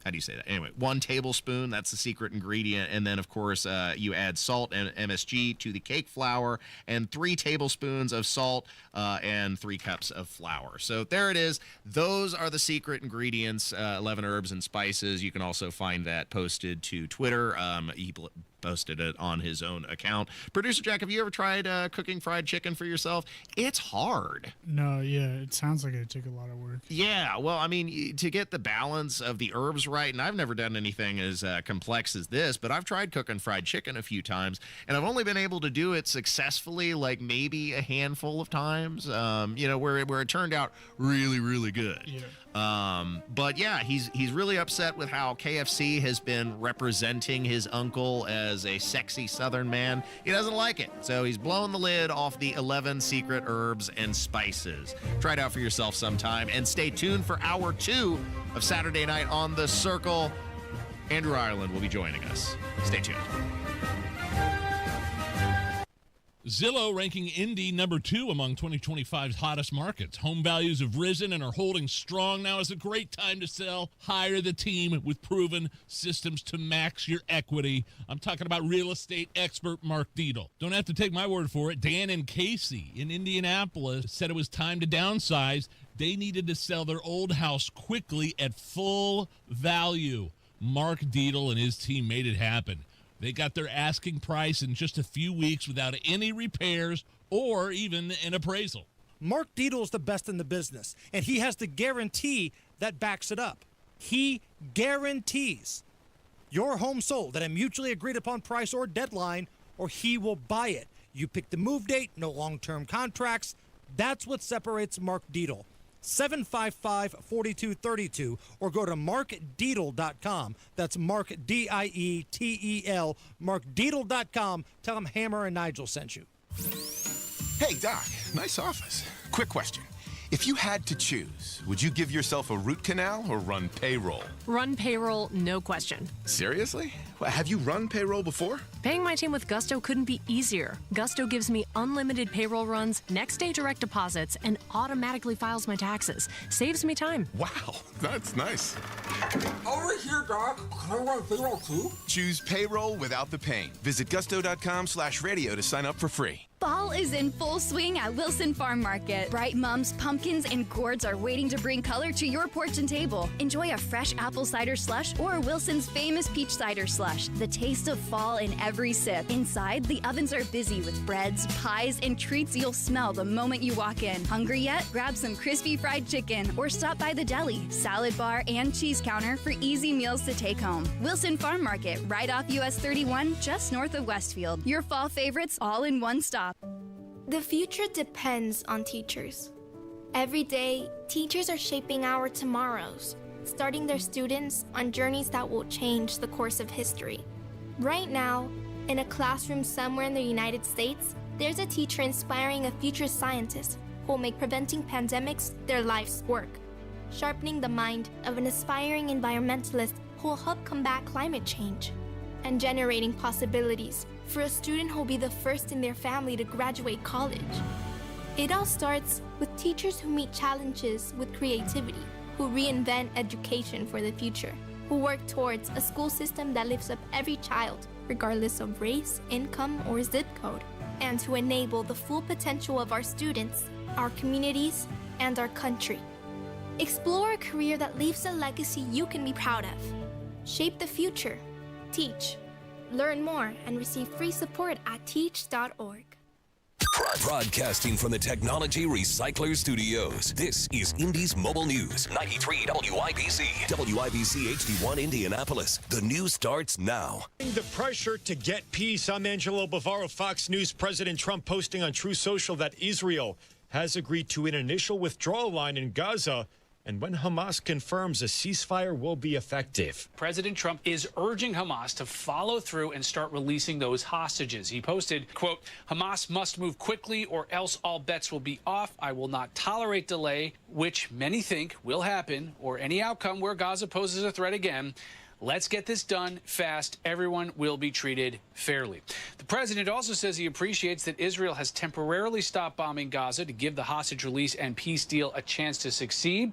how do you say that? Anyway, 1 tablespoon, that's the secret ingredient. And then, of course, you add salt and MSG to the cake flour, and 3 tablespoons of salt and 3 cups of flour. So there it is. Those are the secret ingredients, 11 herbs and spices. You can also find that posted to Twitter. He posted it on his own account. Producer Jack, have you ever tried cooking fried chicken for yourself? It's hard. No, yeah, it sounds like it took a lot of work. Yeah, well, I mean, to get the balance of the herbs right, and I've never done anything as complex as this, but I've tried cooking fried chicken a few times, and I've only been able to do it successfully like maybe a handful of times, where it turned out really, really good. Yeah. But yeah, he's really upset with how KFC has been representing his uncle as a sexy Southern man. He doesn't like it, so he's blown the lid off the 11 secret herbs and spices. Try it out for yourself sometime, and stay tuned for hour 2 of Saturday Night on the Circle. Andrew Ireland will be joining us. Stay tuned. Zillow ranking Indy number 2 among 2025's hottest markets. Home values have risen and are holding strong. Now is a great time to sell. Hire the team with proven systems to max your equity. I'm talking about real estate expert Mark Dietel. Don't have to take my word for it. Dan and Casey in Indianapolis said it was time to downsize. They needed to sell their old house quickly at full value. Mark Dietel and his team made it happen. They got their asking price in just a few weeks without any repairs or even an appraisal. Mark Dietel is the best in the business, and he has the guarantee that backs it up. He guarantees your home sold at a mutually agreed upon price or deadline, or he will buy it. You pick the move date, no long-term contracts. That's what separates Mark Dietel. 755-4232, or go to markdietel.com. That's Mark, D-I-E-T-E-L, markdietel.com. Tell him Hammer and Nigel sent you. Hey, Doc, nice office. Quick question. If you had to choose, would you give yourself a root canal or run payroll? Run payroll, no question. Seriously? Have you run payroll before? Paying my team with Gusto couldn't be easier. Gusto gives me unlimited payroll runs, next-day direct deposits, and automatically files my taxes. Saves me time. Wow, that's nice. Over here, Doc. Can I run payroll too? Choose payroll without the pain. Visit gusto.com/radio to sign up for free. Fall is in full swing at Wilson Farm Market. Bright mums, pumpkins, and gourds are waiting to bring color to your porch and table. Enjoy a fresh apple cider slush or Wilson's famous peach cider slush. The taste of fall in every sip. Inside, the ovens are busy with breads, pies, and treats you'll smell the moment you walk in. Hungry yet? Grab some crispy fried chicken or stop by the deli, salad bar, and cheese counter for easy meals to take home. Wilson Farm Market, right off US 31, just north of Westfield. Your fall favorites all in one stop. The future depends on teachers. Every day, teachers are shaping our tomorrows, starting their students on journeys that will change the course of history. Right now, in a classroom somewhere in the United States, there's a teacher inspiring a future scientist who will make preventing pandemics their life's work. sharpening the mind of an aspiring environmentalist who will help combat climate change, and generating possibilities for a student who will be the first in their family to graduate college. It all starts with teachers who meet challenges with creativity, who reinvent education for the future, who work towards a school system that lifts up every child, regardless of race, income, or zip code, and to enable the full potential of our students, our communities, and our country. Explore a career that leaves a legacy you can be proud of. Shape the future. Teach. Learn more and receive free support at teach.org. Broadcasting from the Technology Recycler Studios, this is Indy's Mobile News, 93 WIBC, WIBC HD1 Indianapolis. The news starts now. The pressure to get peace. I'm Angelo Bavaro, Fox News. President Trump posting on True Social that Israel has agreed to an initial withdrawal line in Gaza, and when Hamas confirms a ceasefire will be effective. President Trump is urging Hamas to follow through and start releasing those hostages. He posted, quote, "Hamas must move quickly or else all bets will be off. I will not tolerate delay, which many think will happen, or any outcome where Gaza poses a threat again. Let's get this done fast. Everyone will be treated fairly." The president also says he appreciates that Israel has temporarily stopped bombing Gaza to give the hostage release and peace deal a chance to succeed.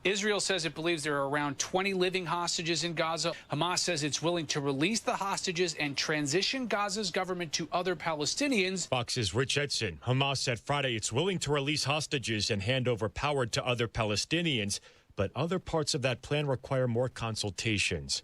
Israel says it believes there are around 20 living hostages in Gaza. Hamas says it's willing to release the hostages and transition Gaza's government to other Palestinians. Fox's Rich Edson. Hamas said Friday it's willing to release hostages and hand over power to other Palestinians, but other parts of that plan require more consultations.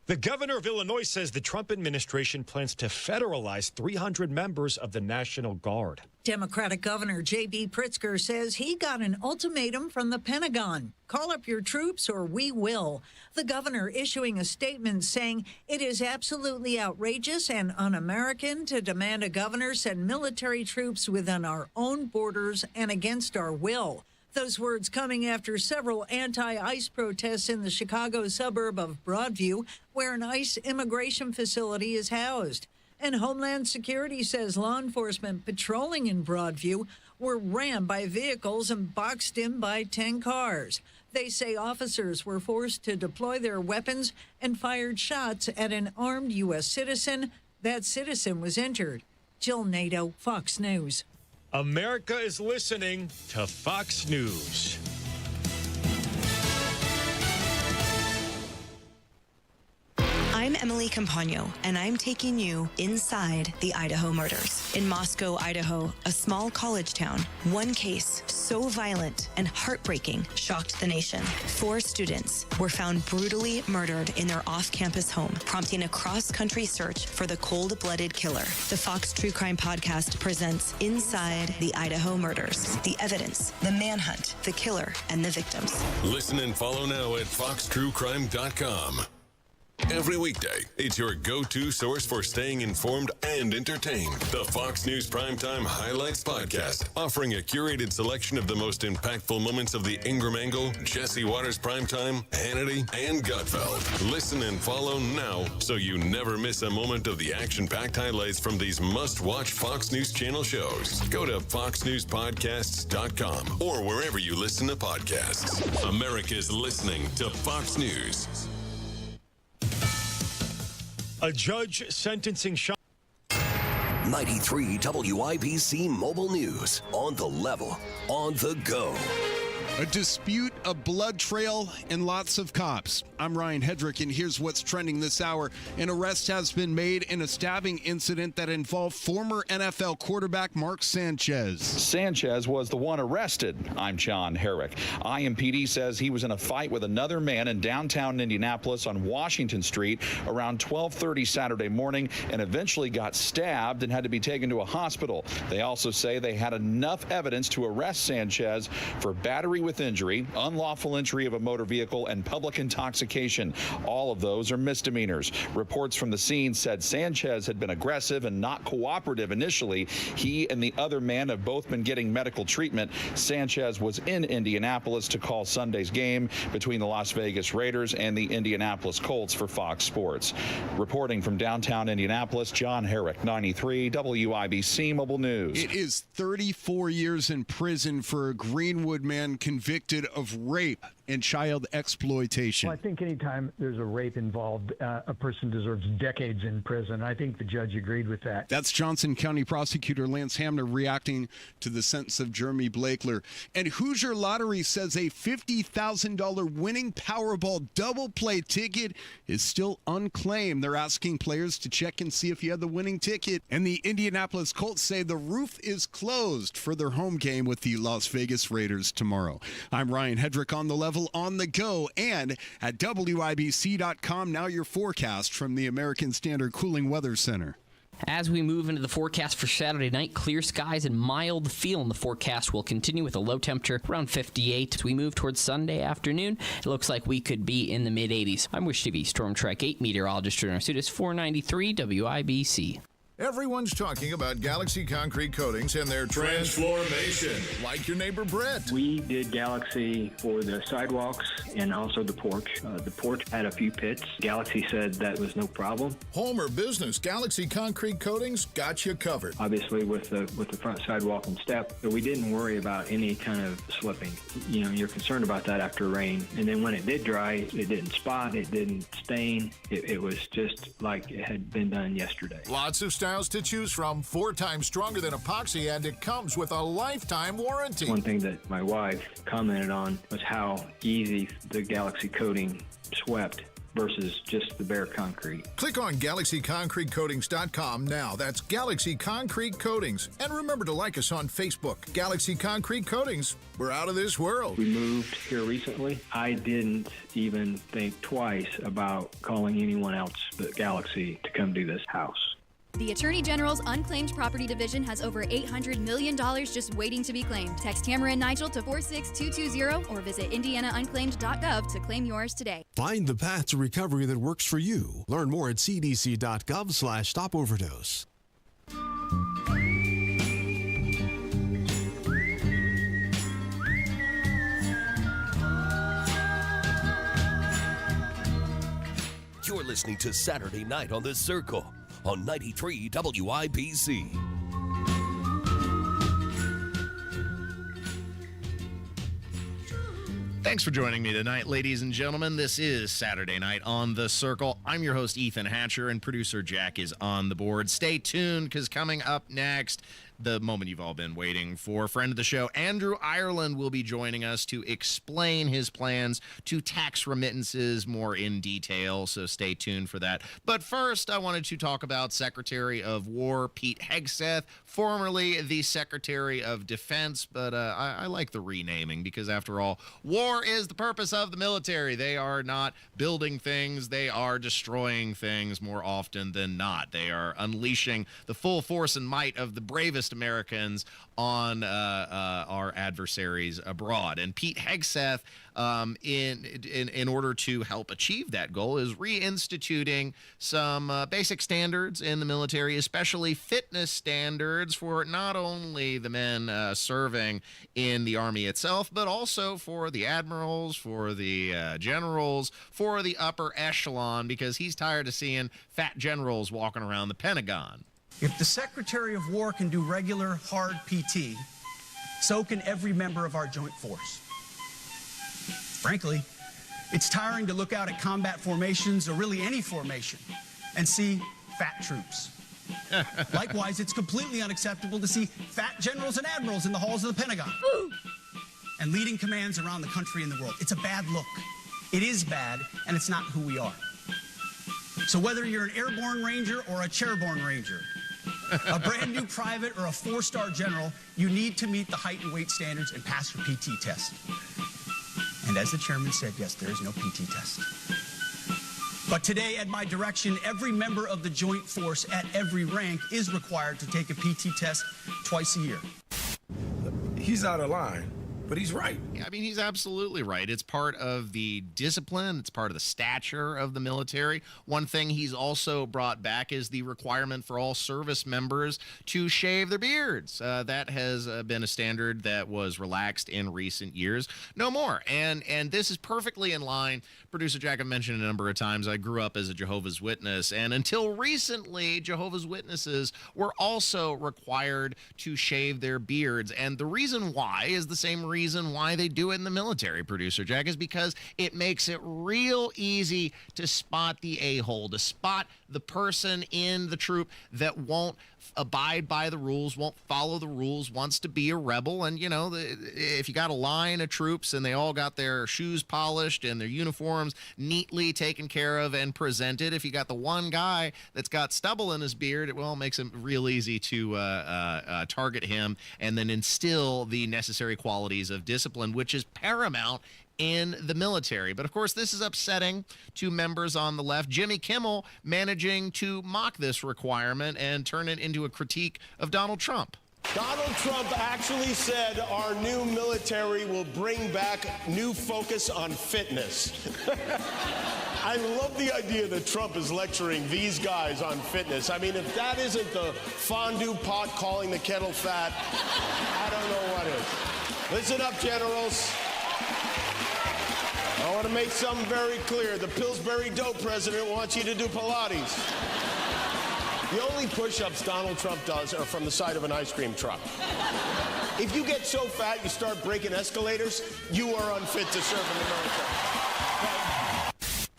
The governor of Illinois says the Trump administration plans to federalize 300 members of the National Guard. Democratic Governor J.B. Pritzker says he got an ultimatum from the Pentagon. Call up your troops or we will. The governor issuing a statement saying it is absolutely outrageous and un-American to demand a governor send military troops within our own borders and against our will. Those words coming after several anti-ICE protests in the Chicago suburb of Broadview, where an ICE immigration facility is housed. And Homeland Security says law enforcement patrolling in Broadview were rammed by vehicles and boxed in by 10 cars. They say officers were forced to deploy their weapons and fired shots at an armed U.S. citizen. That citizen was injured. Jill Nato, Fox News. America is listening to Fox News. I'm Emily Campagno, and I'm taking you inside the Idaho murders. In Moscow, Idaho, a small college town, one case so violent and heartbreaking shocked the nation. 4 students were found brutally murdered in their off-campus home, prompting a cross-country search for the cold-blooded killer. The Fox True Crime Podcast presents Inside the Idaho Murders. The evidence, the manhunt, the killer, and the victims. Listen and follow now at foxtruecrime.com. Every weekday, it's your go-to source for staying informed and entertained. The Fox News Primetime Highlights Podcast, offering a curated selection of the most impactful moments of the Ingram Angle, Jesse Waters Primetime, Hannity, and Gutfeld. Listen and follow now so you never miss a moment of the action-packed highlights from these must-watch Fox News Channel shows. Go to foxnewspodcasts.com or wherever you listen to podcasts. America's listening to Fox News. A judge sentencing 93 WIBC Mobile News. On the level, on the go. A dispute, a blood trail, and lots of cops. I'm Ryan Hedrick, and here's what's trending this hour. An arrest has been made in a stabbing incident that involved former NFL quarterback Mark Sanchez. Sanchez was the one arrested. I'm John Herrick. IMPD says he was in a fight with another man in downtown Indianapolis on Washington Street around 12:30 Saturday morning and eventually got stabbed and had to be taken to a hospital. They also say they had enough evidence to arrest Sanchez for battery with injury, unlawful entry of a motor vehicle, and public intoxication. All of those are misdemeanors. Reports from the scene said Sanchez had been aggressive and not cooperative initially. He and the other man have both been getting medical treatment. Sanchez was in Indianapolis to call Sunday's game between the Las Vegas Raiders and the Indianapolis Colts for Fox Sports. Reporting from downtown Indianapolis, John Herrick, 93 WIBC Mobile News. It is 34 years in prison for a Greenwood man convicted of rape and child exploitation. Well, I think anytime there's a rape involved, a person deserves decades in prison. I think the judge agreed with that. That's Johnson County Prosecutor Lance Hamner reacting to the sentence of Jeremy Blakler. And Hoosier Lottery says a $50,000 winning Powerball double play ticket is still unclaimed. They're asking players to check and see if you had the winning ticket. And the Indianapolis Colts say the roof is closed for their home game with the Las Vegas Raiders tomorrow. I'm Ryan Hedrick on the level on the go and at WIBC.com. Now your forecast from the American Standard Cooling Weather Center. As we move into the forecast for Saturday night, clear skies and mild feel in the forecast will continue with a low temperature around 58. As we move towards Sunday afternoon, it looks like we could be in the mid-80s. I'm Wish TV Storm Track 8 meteorologist Turner Sutis, 493 WIBC. Everyone's talking about Galaxy Concrete Coatings and their transformation, like your neighbor Brett. We did Galaxy for the sidewalks and also the porch. The porch had a few pits. Galaxy said that was no problem. Home or business, Galaxy Concrete Coatings got you covered. Obviously with the front sidewalk and step, but we didn't worry about any kind of slipping. You know, you're concerned about that after rain. And then when it did dry, it didn't spot, it didn't stain. It was just like it had been done yesterday. Lots of styles to choose from, 4 times stronger than epoxy, and it comes with a lifetime warranty. One thing that my wife commented on was how easy the Galaxy coating swept versus just the bare concrete. Click on GalaxyConcreteCoatings.com now. That's Galaxy Concrete Coatings. And remember to like us on Facebook. Galaxy Concrete Coatings. We're out of this world. We moved here recently. I didn't even think twice about calling anyone else but Galaxy to come do this house. The Attorney General's Unclaimed Property Division has over $800 million just waiting to be claimed. Text Tamara and Nigel to 46220 or visit indianaunclaimed.gov to claim yours today. Find the path to recovery that works for you. Learn more at cdc.gov/stopoverdose. You're listening to Saturday Night on The Circle on 93 WIBC. Thanks for joining me tonight, ladies and gentlemen. This is Saturday Night on The Circle. I'm your host, Ethan Hatcher, and producer Jack is on the board. Stay tuned, because coming up next, the moment you've all been waiting for, friend of the show, Andrew Ireland, will be joining us to explain his plans to tax remittances more in detail, so stay tuned for that. But first, I wanted to talk about Secretary of War Pete Hegseth, formerly the Secretary of Defense, but I like the renaming, because after all, war is the purpose of the military. They are not building things, they are destroying things more often than not. They are unleashing the full force and might of the bravest Americans on our adversaries abroad. And Pete Hegseth, in order to help achieve that goal, is reinstituting some basic standards in the military, especially fitness standards for not only the men serving in the Army itself, but also for the admirals, for the generals, for the upper echelon, because he's tired of seeing fat generals walking around the Pentagon. If the Secretary of War can do regular, hard PT, so can every member of our joint force. Frankly, it's tiring to look out at combat formations, or really any formation, and see fat troops. Likewise, it's completely unacceptable to see fat generals and admirals in the halls of the Pentagon and leading commands around the country and the world. It's a bad look. It is bad, and it's not who we are. So whether you're an airborne ranger or a chairborne ranger, a brand new private or a 4-star general, you need to meet the height and weight standards and pass your PT test. And as the chairman said, yes, there is no PT test. But today, at my direction, every member of the Joint Force at every rank is required to take a PT test twice a year. He's out of line. But he's right. Yeah, I mean, he's absolutely right. It's part of the discipline. It's part of the stature of the military. One thing he's also brought back is the requirement for all service members to shave their beards. That has been a standard that was relaxed in recent years. No more. And this is perfectly in line. Producer Jack, I've mentioned a number of times, I grew up as a Jehovah's Witness. And until recently, Jehovah's Witnesses were also required to shave their beards. And the reason why is the same reason reason why they do it in the military, producer Jack, is because it makes it real easy to spot the a-hole, to spot the person in the troop that won't abide by the rules, won't follow the rules, wants to be a rebel. And, if you got a line of troops and they all got their shoes polished and their uniforms neatly taken care of and presented, if you got the one guy that's got stubble in his beard, it makes it real easy to target him and then instill the necessary qualities of discipline, which is paramount in the military. But of course, this is upsetting to members on the left. Jimmy Kimmel managing to mock this requirement and turn it into a critique of Donald Trump. Donald Trump actually said our new military will bring back new focus on fitness. I love the idea that Trump is lecturing these guys on fitness. I mean, if that isn't the fondue pot calling the kettle fat, I don't know what is. Listen up, generals. I want to make something very clear. The Pillsbury Dope president wants you to do Pilates. The only push-ups Donald Trump does are from the side of an ice cream truck. If you get so fat you start breaking escalators, you are unfit to serve in the military.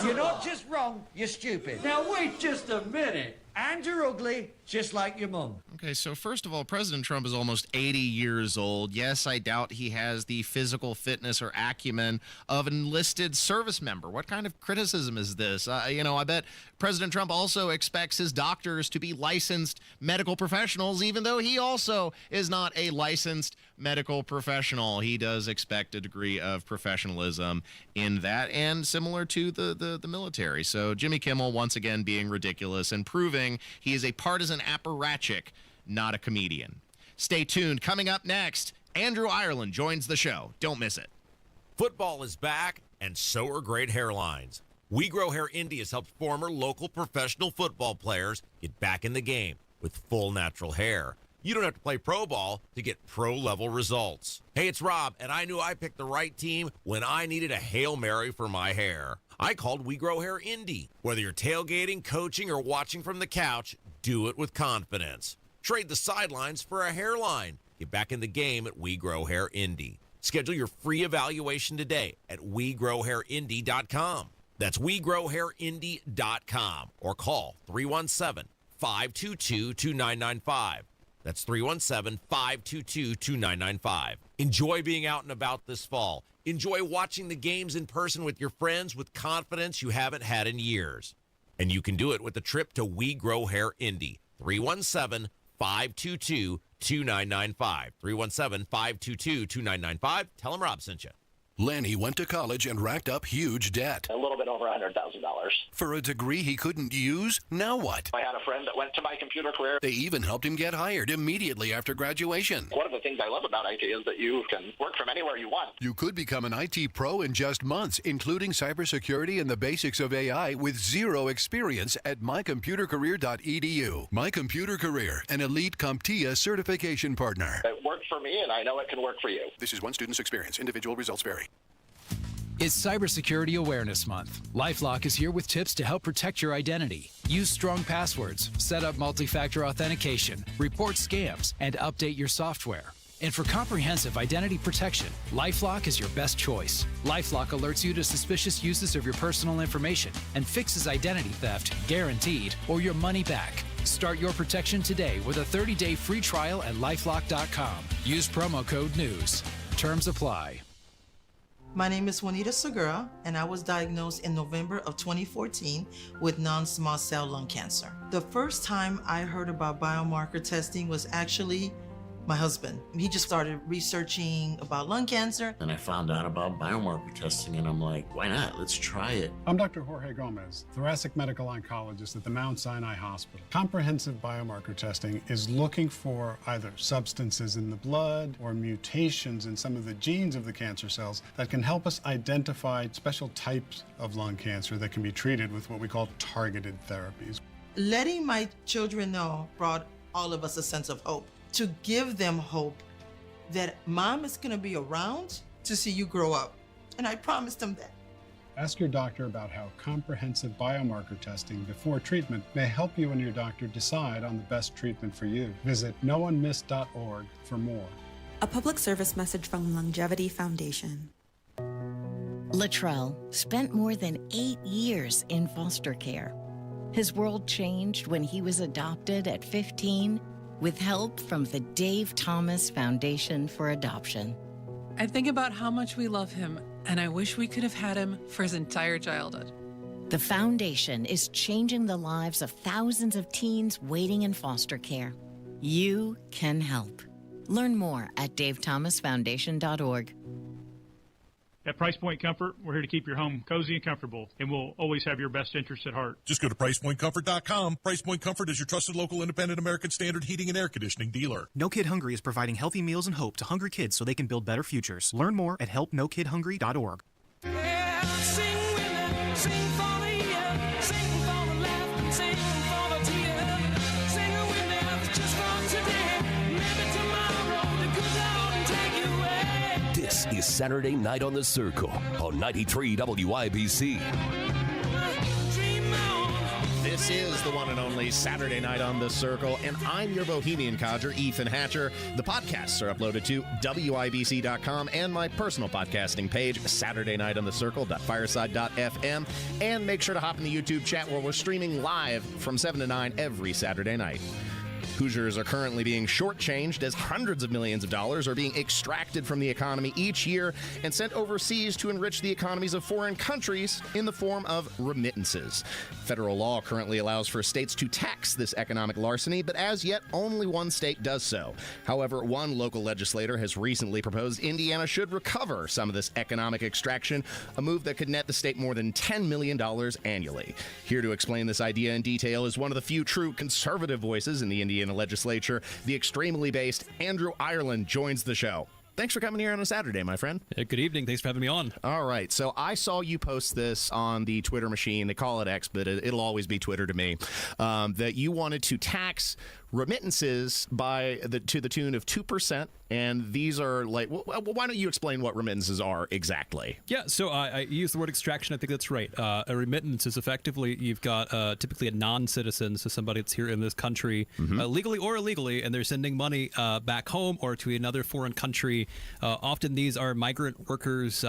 You're not just wrong, you're stupid. Now wait just a minute. And you're ugly, just like your mum. Okay, so first of all, President Trump is almost 80 years old. Yes, I doubt he has the physical fitness or acumen of an enlisted service member. What kind of criticism is this? I bet President Trump also expects his doctors to be licensed medical professionals, even though he also is not a licensed medical professional. He does expect a degree of professionalism in that, and similar to the military. So Jimmy Kimmel, once again, being ridiculous and proving he is a partisan apparatchik, not a comedian. Stay tuned. Coming up next, Andrew Ireland joins the show. Don't miss it. Football is back, and so are great hairlines. We Grow Hair Indy has helped former local professional football players get back in the game with full natural hair. You don't have to play pro ball to get pro-level results. Hey, it's Rob, and I knew I picked the right team when I needed a Hail Mary for my hair. I called We Grow Hair Indy. Whether you're tailgating, coaching, or watching from the couch, do it with confidence. Trade the sidelines for a hairline. Get back in the game at We Grow Hair Indy. Schedule your free evaluation today at WeGrowHairIndy.com. That's WeGrowHairIndy.com or call 317-522-2995. That's 317-522-2995. Enjoy being out and about this fall. Enjoy watching the games in person with your friends with confidence you haven't had in years. And you can do it with a trip to We Grow Hair Indy. 317-522-2995. 317-522-2995. Tell them Rob sent you. Lanny went to college and racked up huge debt. A little bit over $100,000. For a degree he couldn't use? Now what? I had a friend that went to My Computer Career. They even helped him get hired immediately after graduation. One of the things I love about IT is that you can work from anywhere you want. You could become an IT pro in just months, including cybersecurity and the basics of AI with zero experience at mycomputercareer.edu. My Computer Career, an elite CompTIA certification partner. It worked for me, and I know it can work for you. This is one student's experience. Individual results vary. It's Cybersecurity Awareness Month. LifeLock is here with tips to help protect your identity. Use strong passwords, set up multi-factor authentication, report scams, and update your software. And for comprehensive identity protection, LifeLock is your best choice. LifeLock alerts you to suspicious uses of your personal information and fixes identity theft, guaranteed, or your money back. Start your protection today with a 30-day free trial at LifeLock.com. Use promo code NEWS. Terms apply. My name is Juanita Segura, and I was diagnosed in November of 2014 with non-small cell lung cancer. The first time I heard about biomarker testing was actually my husband. He just started researching about lung cancer. And I found out about biomarker testing, and I'm like, why not? Let's try it. I'm Dr. Jorge Gomez, thoracic medical oncologist at the Mount Sinai Hospital. Comprehensive biomarker testing is looking for either substances in the blood or mutations in some of the genes of the cancer cells that can help us identify special types of lung cancer that can be treated with what we call targeted therapies. Letting my children know brought all of us a sense of hope. To give them hope that mom is going to be around to see you grow up. And I promised them that. Ask your doctor about how comprehensive biomarker testing before treatment may help you and your doctor decide on the best treatment for you. Visit noonemiss.org for more. A public service message from Longevity Foundation. Latrell spent more than 8 years in foster care. His world changed when he was adopted at 15 with help from the Dave Thomas Foundation for Adoption. I think about how much we love him, and I wish we could have had him for his entire childhood. The foundation is changing the lives of thousands of teens waiting in foster care. You can help. Learn more at davethomasfoundation.org. At Price Point Comfort, we're here to keep your home cozy and comfortable, and we'll always have your best interest at heart. Just go to PricePointComfort.com. Price Point Comfort is your trusted local independent American Standard heating and air conditioning dealer. No Kid Hungry is providing healthy meals and hope to hungry kids so they can build better futures. Learn more at helpnokidhungry.org. This is Saturday Night on the Circle on 93 WIBC. This is the one and only Saturday Night on the Circle, and I'm your Bohemian codger, Ethan Hatcher. The podcasts are uploaded to WIBC.com and my personal podcasting page, SaturdayNightOnTheCircle.fireside.fm, and make sure to hop in the YouTube chat where we're streaming live from 7 to 9 every Saturday night. Hoosiers are currently being shortchanged as hundreds of millions of dollars are being extracted from the economy each year and sent overseas to enrich the economies of foreign countries in the form of remittances. Federal law currently allows for states to tax this economic larceny, but as yet, only one state does so. However, one local legislator has recently proposed Indiana should recover some of this economic extraction, a move that could net the state more than $10 million annually. Here to explain this idea in detail is one of the few true conservative voices in the Indiana legislature. The extremely based Andrew Ireland joins the show. Thanks for coming here on a Saturday, my friend. Good evening. Thanks for having me on. All right. So I saw you post this on the Twitter machine. They call it X, but it'll always be Twitter to me, that you wanted to tax remittances to the tune of 2%. And these are like, why don't you explain what remittances are exactly? Yeah, so I use the word extraction. I think that's right. A remittance is effectively, you've got typically a non-citizen, so somebody that's here in this country, legally or illegally, and they're sending money back home or to another foreign country. Often these are migrant workers,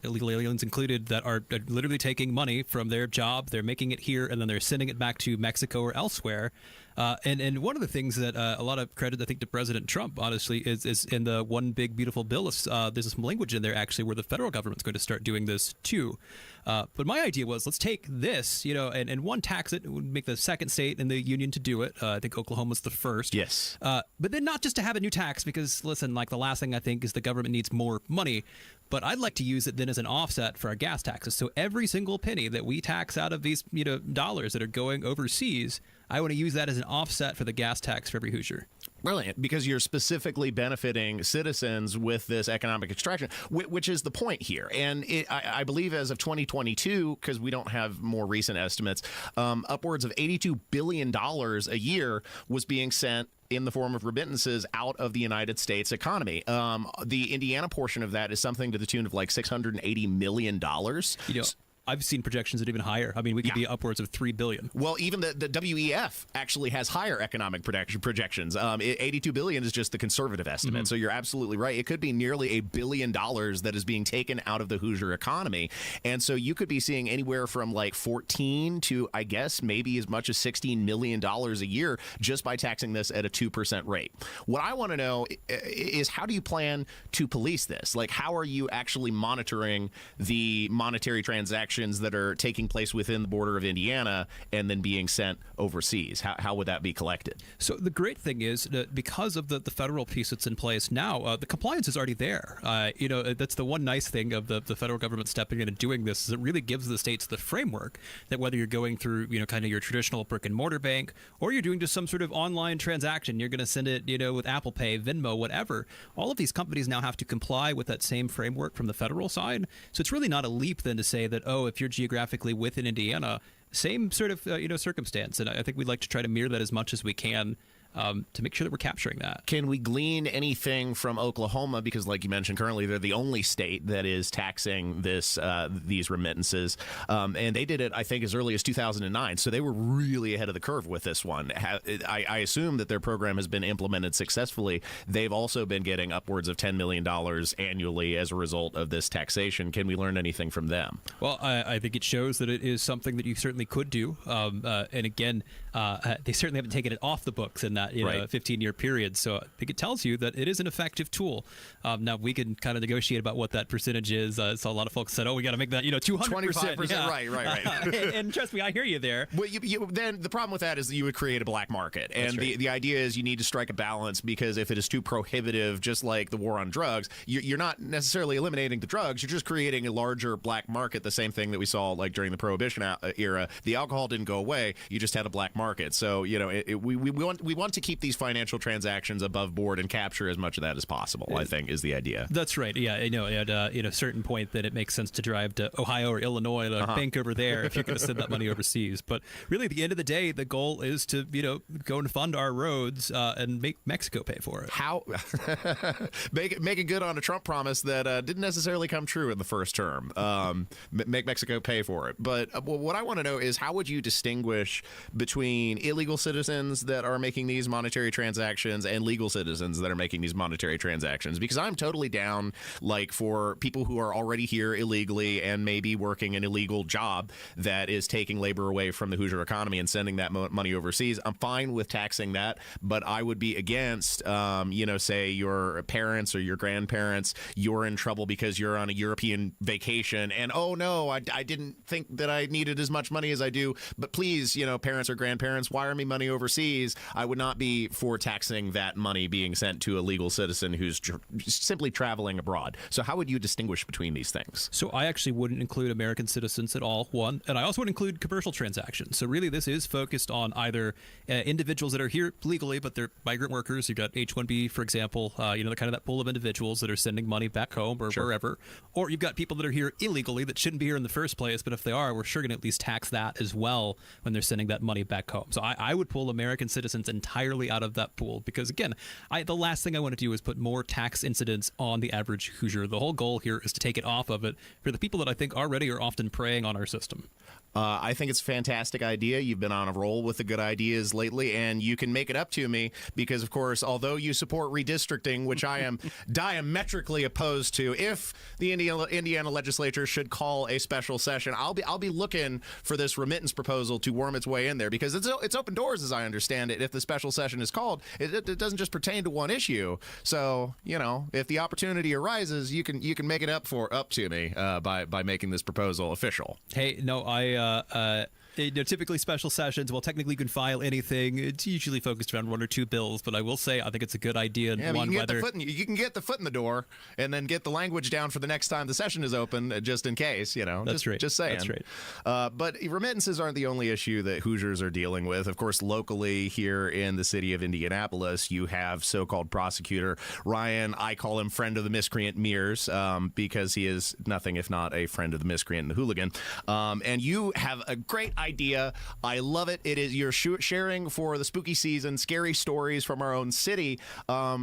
illegal aliens included, that are literally taking money from their job, they're making it here, and then they're sending it back to Mexico or elsewhere. And one of the things that a lot of credit, I think, to President Trump, honestly, is in the One Big Beautiful Bill. There's some language in there, actually, where the federal government's going to start doing this, too. But my idea was, let's take this, and one, tax it. It would make the second state in the union to do it. I think Oklahoma's the first. Yes. But then not just to have a new tax, because, listen, like the last thing I think is the government needs more money. But I'd like to use it then as an offset for our gas taxes. So every single penny that we tax out of these, dollars that are going overseas, I want to use that as an offset for the gas tax for every Hoosier. Brilliant, because you're specifically benefiting citizens with this economic extraction, which is the point here. And I believe as of 2022, because we don't have more recent estimates, upwards of $82 billion a year was being sent in the form of remittances out of the United States economy. The Indiana portion of that is something to the tune of like $680 million. I've seen projections that are even higher. I mean, we could be upwards of $3 billion. Well, even the WEF actually has higher economic projections. $82 billion is just the conservative estimate. So you're absolutely right. It could be nearly $1 billion that is being taken out of the Hoosier economy. And so you could be seeing anywhere from like 14 to, I guess, maybe as much as $16 million a year just by taxing this at a 2% rate. What I want to know is, how do you plan to police this? Like, how are you actually monitoring the monetary transactions that are taking place within the border of Indiana and then being sent overseas? How would that be collected? So the great thing is that because of the federal piece that's in place now, the compliance is already there. That's the one nice thing of the federal government stepping in and doing this, is it really gives the states the framework that whether you're going through, kind of your traditional brick and mortar bank, or you're doing just some sort of online transaction, you're going to send it, with Apple Pay, Venmo, whatever. All of these companies now have to comply with that same framework from the federal side. So it's really not a leap then to say that, if you're geographically within Indiana, same sort of circumstance. And I think we'd like to try to mirror that as much as we can. to make sure that we're capturing that. Can we glean anything from Oklahoma? Because, like you mentioned, currently they're the only state that is taxing these remittances, and they did it, I think, as early as 2009. So they were really ahead of the curve with this one. I assume that their program has been implemented successfully. They've also been getting upwards of $10 million annually as a result of this taxation. Can we learn anything from them? Well, I think it shows that it is something that you certainly could do. And again, they certainly haven't taken it off the books in that 15-year period. So I think it tells you that it is an effective tool. Now, we can kind of negotiate about what that percentage is. So a lot of folks said, we got to make that 200%. 25%, yeah. Right. And trust me, I hear you there. Well, then the problem with that is that you would create a black market. And the idea is you need to strike a balance, because if it is too prohibitive, just like the war on drugs, you're not necessarily eliminating the drugs. You're just creating a larger black market, the same thing that we saw like during the Prohibition era. The alcohol didn't go away. You just had a black market. So, we want to keep these financial transactions above board and capture as much of that as possible, I think, is the idea. That's right. Yeah, I know. At a certain point that it makes sense to drive to Ohio or Illinois to bank over there if you're going to send that money overseas. But really, at the end of the day, the goal is to, go and fund our roads and make Mexico pay for it. How make it good on a Trump promise that didn't necessarily come true in the first term. Make Mexico pay for it. But what I want to know is, how would you distinguish between illegal citizens that are making these monetary transactions and legal citizens that are making these monetary transactions? Because I'm totally down, like, for people who are already here illegally and maybe working an illegal job that is taking labor away from the Hoosier economy and sending that money overseas. I'm fine with taxing that, but I would be against, say your parents or your grandparents, you're in trouble because you're on a European vacation and, oh no, I didn't think that I needed as much money as I do, but please, parents or grandparents, wire me money overseas. I would not be for taxing that money being sent to a legal citizen who's simply traveling abroad. So how would you distinguish between these things? So I actually wouldn't include American citizens at all, one, and I also would include commercial transactions. So really this is focused on either individuals that are here legally, but they're migrant workers. You've got H-1B, for example, they're kind of that pool of individuals that are sending money back home or wherever. Or you've got people that are here illegally that shouldn't be here in the first place, but if they are, we're sure going to at least tax that as well when they're sending that money back home. So I would pull American citizens entirely out of that pool because, again, the last thing I want to do is put more tax incidents on the average Hoosier. The whole goal here is to take it off of it for the people that I think already are often preying on our system. I think it's a fantastic idea. You've been on a roll with the good ideas lately, and you can make it up to me because, of course, although you support redistricting, which I am diametrically opposed to, if the Indiana legislature should call a special session, I'll be looking for this remittance proposal to worm its way in there because it's open doors, as I understand it. If the special session is called, it doesn't just pertain to one issue. So, if the opportunity arises, you can make it up to me by making this proposal official. Hey, no, typically special sessions, well, technically you can file anything. It's usually focused around one or two bills, but I will say I think it's a good idea. Yeah, you can get the foot in the door and then get the language down for the next time the session is open, just in case, That's right. Just saying. That's right. But remittances aren't the only issue that Hoosiers are dealing with. Of course, locally here in the city of Indianapolis, you have so-called prosecutor Ryan, I call him friend of the miscreant Mears, because he is nothing if not a friend of the miscreant and the hooligan. And you have a great idea. I love it. It is you're sharing for the spooky season scary stories from our own city,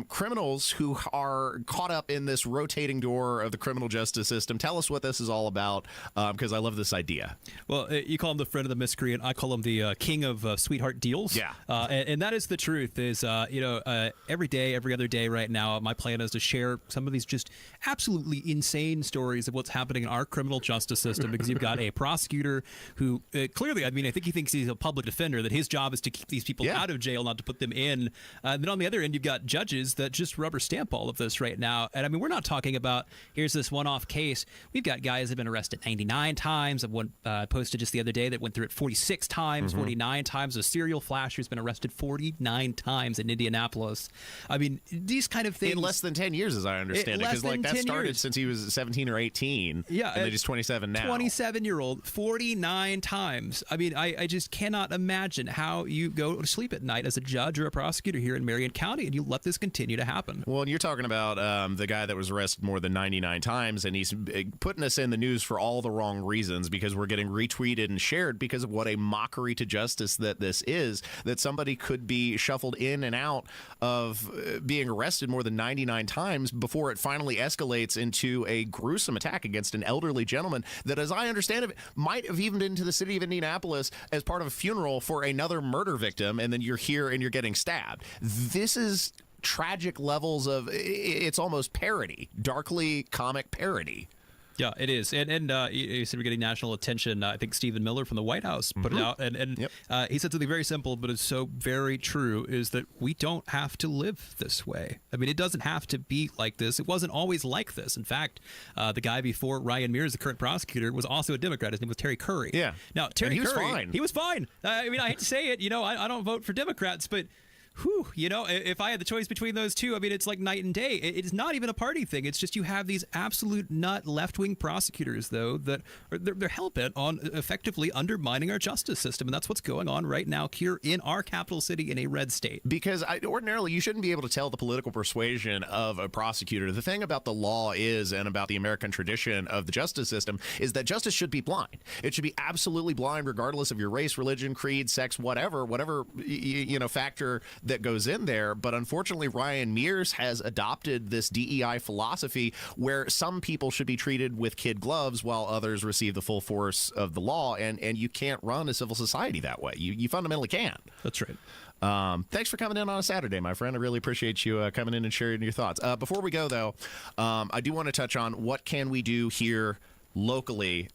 criminals who are caught up in this rotating door of the criminal justice system. Tell us what this is all about, because I love this idea. Well, you call him the friend of the miscreant. I call him the king of sweetheart deals. Yeah. And that is the truth is, every day, every other day right now, my plan is to share some of these just absolutely insane stories of what's happening in our criminal justice system because you've got a prosecutor who clearly, I think he thinks he's a public defender, that his job is to keep these people out of jail, not to put them in. Then on the other end, you've got judges that just rubber stamp all of this right now. And we're not talking about here's this one-off case. We've got guys that have been arrested 99 times. One posted just the other day that went through it 46 times, 49 times. A serial flasher has been arrested 49 times in Indianapolis. These kind of things. In less than 10 years, as I understand it. Because that started since he was 17 or 18. Yeah. And then he's 27 now. 27-year-old, 49 times. I mean, I just cannot imagine how you go to sleep at night as a judge or a prosecutor here in Marion County and you let this continue to happen. Well, and you're talking about the guy that was arrested more than 99 times, and he's putting us in the news for all the wrong reasons because we're getting retweeted and shared because of what a mockery to justice that this is, that somebody could be shuffled in and out of being arrested more than 99 times before it finally escalates into a gruesome attack against an elderly gentleman that, as I understand it, might have even been to the city of Indianapolis as part of a funeral for another murder victim, and then you're here and you're getting stabbed. This is tragic levels of, it's almost parody, darkly comic parody. Yeah, it is. And you said we're getting national attention. I think Stephen Miller from the White House put it out. And he said something very simple, but it's so very true, is that we don't have to live this way. I mean, it doesn't have to be like this. It wasn't always like this. In fact, the guy before Ryan Mears, the current prosecutor, was also a Democrat. His name was Terry Curry. Yeah. Now, Terry Curry, fine. He was fine. I mean, I hate to say it. I don't vote for Democrats, but whew, if I had the choice between those two, I mean, it's like night and day. It's not even a party thing. It's just you have these absolute nut left-wing prosecutors, though, that they're hell-bent on effectively undermining our justice system, and that's what's going on right now here in our capital city in a red state. Because ordinarily, you shouldn't be able to tell the political persuasion of a prosecutor. The thing about the law is, and about the American tradition of the justice system, is that justice should be blind. It should be absolutely blind, regardless of your race, religion, creed, sex, whatever factor that goes in there. But unfortunately, Ryan Mears has adopted this DEI philosophy where some people should be treated with kid gloves while others receive the full force of the law, and you can't run a civil society that way. You fundamentally can't. That's right. Thanks for coming in on a Saturday, my friend. I really appreciate you coming in and sharing your thoughts. Before we go, though, I do want to touch on what can we do here locally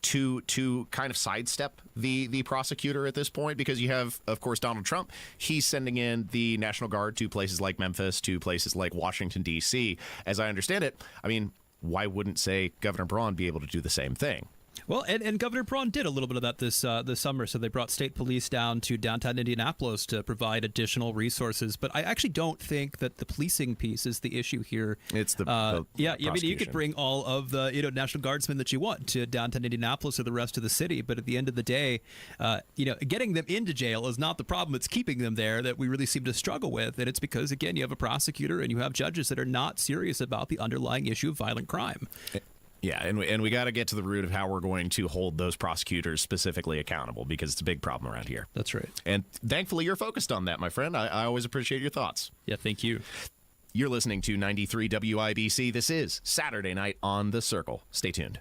to kind of sidestep the prosecutor at this point, because you have, of course, Donald Trump. He's sending in the National Guard to places like Memphis, to places like Washington, D.C. As I understand it, I mean, why wouldn't, say, Governor Braun be able to do the same thing? Well, and Governor Braun did a little bit of that this summer. So they brought state police down to downtown Indianapolis to provide additional resources. But I actually don't think that the policing piece is the issue here. It's the I mean, you could bring all of the National Guardsmen that you want to downtown Indianapolis or the rest of the city. But at the end of the day, getting them into jail is not the problem. It's keeping them there that we really seem to struggle with. And it's because, again, you have a prosecutor and you have judges that are not serious about the underlying issue of violent crime. Yeah, and we got to get to the root of how we're going to hold those prosecutors specifically accountable, because it's a big problem around here. That's right. And thankfully, you're focused on that, my friend. I always appreciate your thoughts. Yeah, thank you. You're listening to 93 WIBC. This is Saturday Night on The Circle. Stay tuned.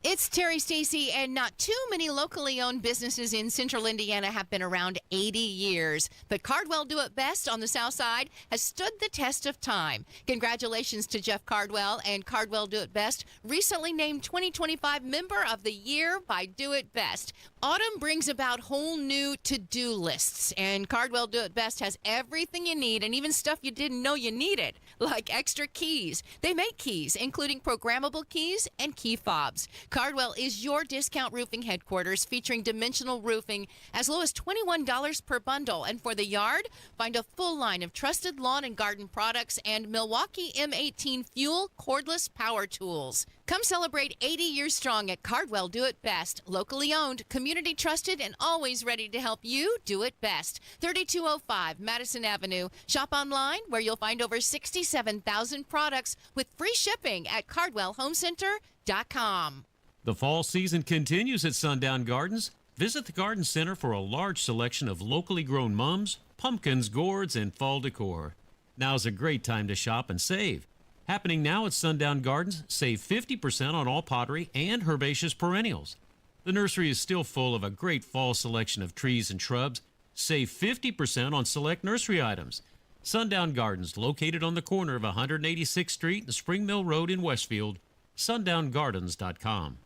It's Terry Stacy, and not too many locally owned businesses in central Indiana have been around 80 years. But Cardwell Do It Best on the south side has stood the test of time. Congratulations to Jeff Cardwell and Cardwell Do It Best, recently named 2025 Member of the Year by Do It Best. Autumn brings about whole new to-do lists, and Cardwell Do It Best has everything you need, and even stuff you didn't know you needed, like extra keys. They make keys, including programmable keys and key fobs. Cardwell is your discount roofing headquarters, featuring dimensional roofing as low as $21 per bundle. And for the yard, find a full line of trusted lawn and garden products and Milwaukee M18 Fuel cordless power tools. Come celebrate 80 years strong at Cardwell Do It Best. Locally owned, community trusted, and always ready to help you do it best. 3205 Madison Avenue. Shop online, where you'll find over 67,000 products with free shipping at CardwellHomeCenter.com. The fall season continues at Sundown Gardens. Visit the garden center for a large selection of locally grown mums, pumpkins, gourds, and fall decor. Now's a great time to shop and save. Happening now at Sundown Gardens, save 50% on all pottery and herbaceous perennials. The nursery is still full of a great fall selection of trees and shrubs. Save 50% on select nursery items. Sundown Gardens, located on the corner of 186th Street and Spring Mill Road in Westfield. SundownGardens.com.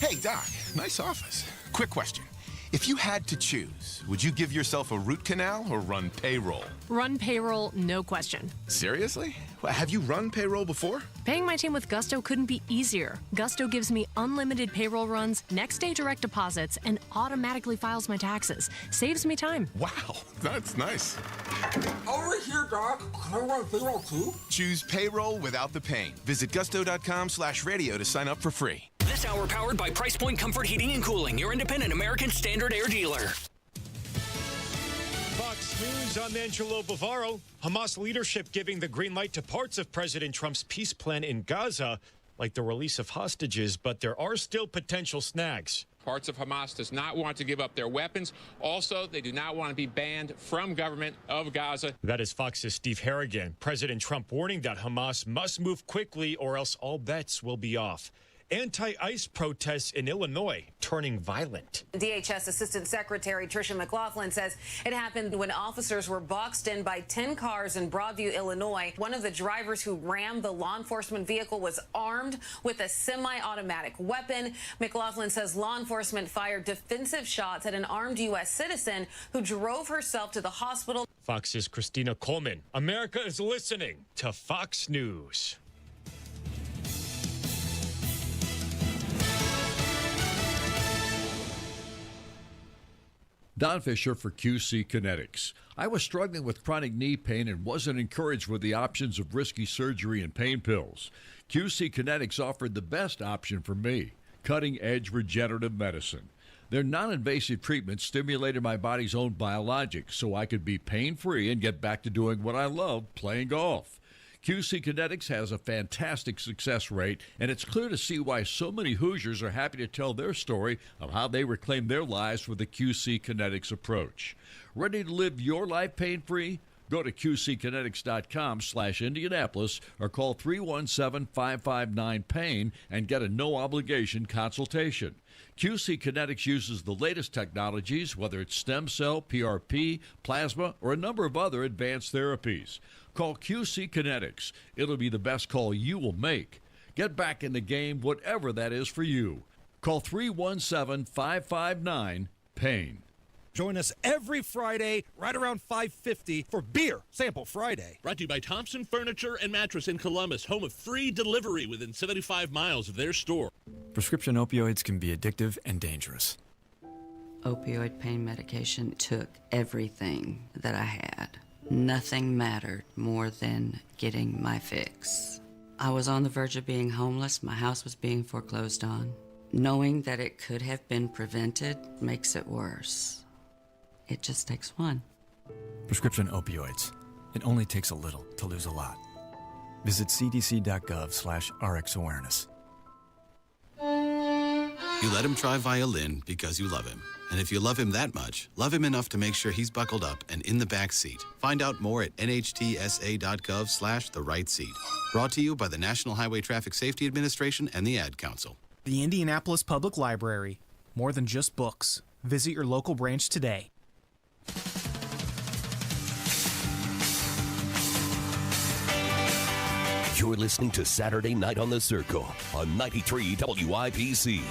Hey, Doc, nice office. Quick question. If you had to choose, would you give yourself a root canal or run payroll? Run payroll, no question. Seriously? Have you run payroll before? Paying my team with Gusto couldn't be easier. Gusto gives me unlimited payroll runs, next day direct deposits, and automatically files my taxes. Saves me time. Wow, that's nice. Over here, Doc. Can I run payroll too? Choose payroll without the pain. Visit gusto.com/radio to sign up for free. This This hour powered by Price Point Comfort Heating and Cooling, your independent American Standard Air dealer. Fox News, I'm Angelo Bavaro. Hamas leadership giving the green light to parts of President Trump's peace plan in Gaza, like the release of hostages, but there are still potential snags. Parts of Hamas does not want to give up their weapons. Also, they do not want to be banned from government of Gaza. That is Fox's Steve Harrigan. President Trump warning that Hamas must move quickly or else all bets will be off. Anti-ICE protests in Illinois turning violent. DHS Assistant Secretary Tricia McLaughlin says it happened when officers were boxed in by 10 cars in Broadview, Illinois. One of the drivers who rammed the law enforcement vehicle was armed with a semi-automatic weapon. McLaughlin says law enforcement fired defensive shots at an armed U.S. citizen who drove herself to the hospital. Fox's Christina Coleman. America is listening to Fox News. Don Fisher for QC Kinetics. I was struggling with chronic knee pain and wasn't encouraged with the options of risky surgery and pain pills. QC Kinetics offered the best option for me, cutting-edge regenerative medicine. Their non-invasive treatment stimulated my body's own biologics so I could be pain-free and get back to doing what I love, playing golf. QC Kinetics has a fantastic success rate, and it's clear to see why so many Hoosiers are happy to tell their story of how they reclaimed their lives with the QC Kinetics approach. Ready to live your life pain-free? Go to qckinetics.com/Indianapolis or call 317-559-PAIN and get a no-obligation consultation. QC Kinetics uses the latest technologies, whether it's stem cell, PRP, plasma, or a number of other advanced therapies. Call QC Kinetics. It'll be the best call you will make. Get back in the game, whatever that is for you. Call 317-559-PAIN. Join us every Friday right around 5:50 for Beer Sample Friday. Brought to you by Thompson Furniture and Mattress in Columbus, home of free delivery within 75 miles of their store. Prescription opioids can be addictive and dangerous. Opioid pain medication took everything that I had. Nothing mattered more than getting my fix. I was on the verge of being homeless. My house was being foreclosed on. Knowing that it could have been prevented makes it worse. It just takes one. Prescription opioids. It only takes a little to lose a lot. Visit cdc.gov/RxAwareness. You let him try violin because you love him. And if you love him that much, love him enough to make sure he's buckled up and in the back seat. Find out more at nhtsa.gov/the-right-seat. Brought to you by the National Highway Traffic Safety Administration and the Ad Council. The Indianapolis Public Library. More than just books. Visit your local branch today. You're listening to Saturday Night on the Circle on 93 WIBC.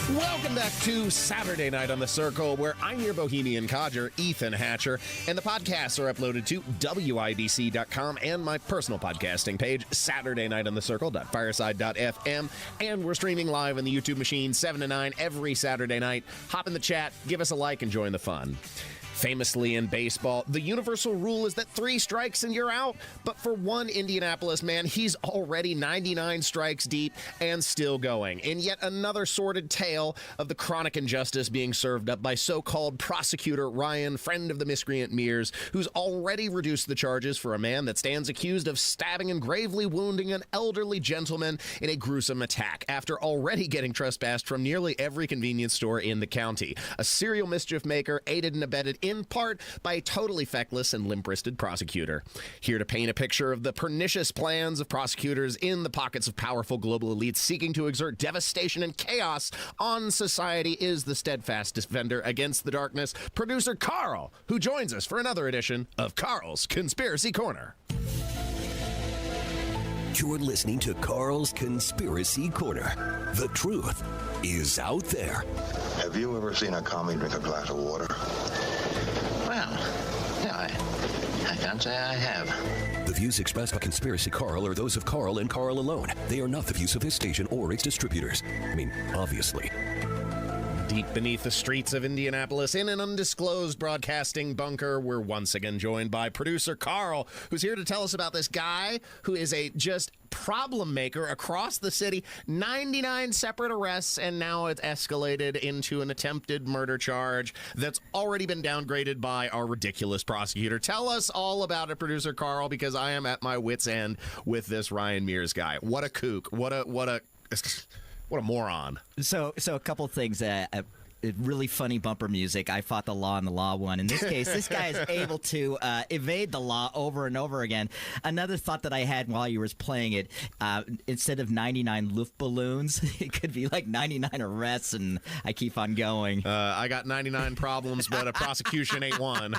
Welcome back to Saturday Night on the Circle, where I'm your bohemian codger, Ethan Hatcher, and the podcasts are uploaded to WIBC.com and my personal podcasting page, SaturdayNightOnTheCircle.fireside.fm, and we're streaming live on the YouTube machine 7 to 9 every Saturday night. Hop in the chat, give us a like, and join the fun. Famously in baseball, the universal rule is that 3 strikes and you're out. But for one Indianapolis man, he's already 99 strikes deep and still going. In yet another sordid tale of the chronic injustice being served up by so-called prosecutor Ryan, friend of the miscreant Mears, who's already reduced the charges for a man that stands accused of stabbing and gravely wounding an elderly gentleman in a gruesome attack after already getting trespassed from nearly every convenience store in the county. A serial mischief maker aided and abetted in part by a totally feckless and limp-wristed prosecutor. Here to paint a picture of the pernicious plans of prosecutors in the pockets of powerful global elites seeking to exert devastation and chaos on society is the steadfast defender against the darkness, producer Carl, who joins us for another edition of Carl's Conspiracy Corner. You're listening to Carl's Conspiracy Corner. The truth is out there. Have you ever seen a commie drink a glass of water? Well, yeah, I can't say I have. The views expressed by Conspiracy Carl are those of Carl and Carl alone. They are not the views of this station or its distributors. I mean, obviously. Deep beneath the streets of Indianapolis, in an undisclosed broadcasting bunker, we're once again joined by producer Carl, who's here to tell us about this guy who is a just problem maker across the city. 99 separate arrests, and now it's escalated into an attempted murder charge that's already been downgraded by our ridiculous prosecutor. Tell us all about it, producer Carl, because I am at my wit's end with this Ryan Mears guy. What a kook. What a moron. So a couple things. Really funny bumper music. I fought the law and the law won. In this case, this guy is able to evade the law over and over again. Another thought that I had while you were playing it, instead of 99 Luftballons, it could be like 99 arrests, and I keep on going. I got 99 problems, but a prosecution ain't one.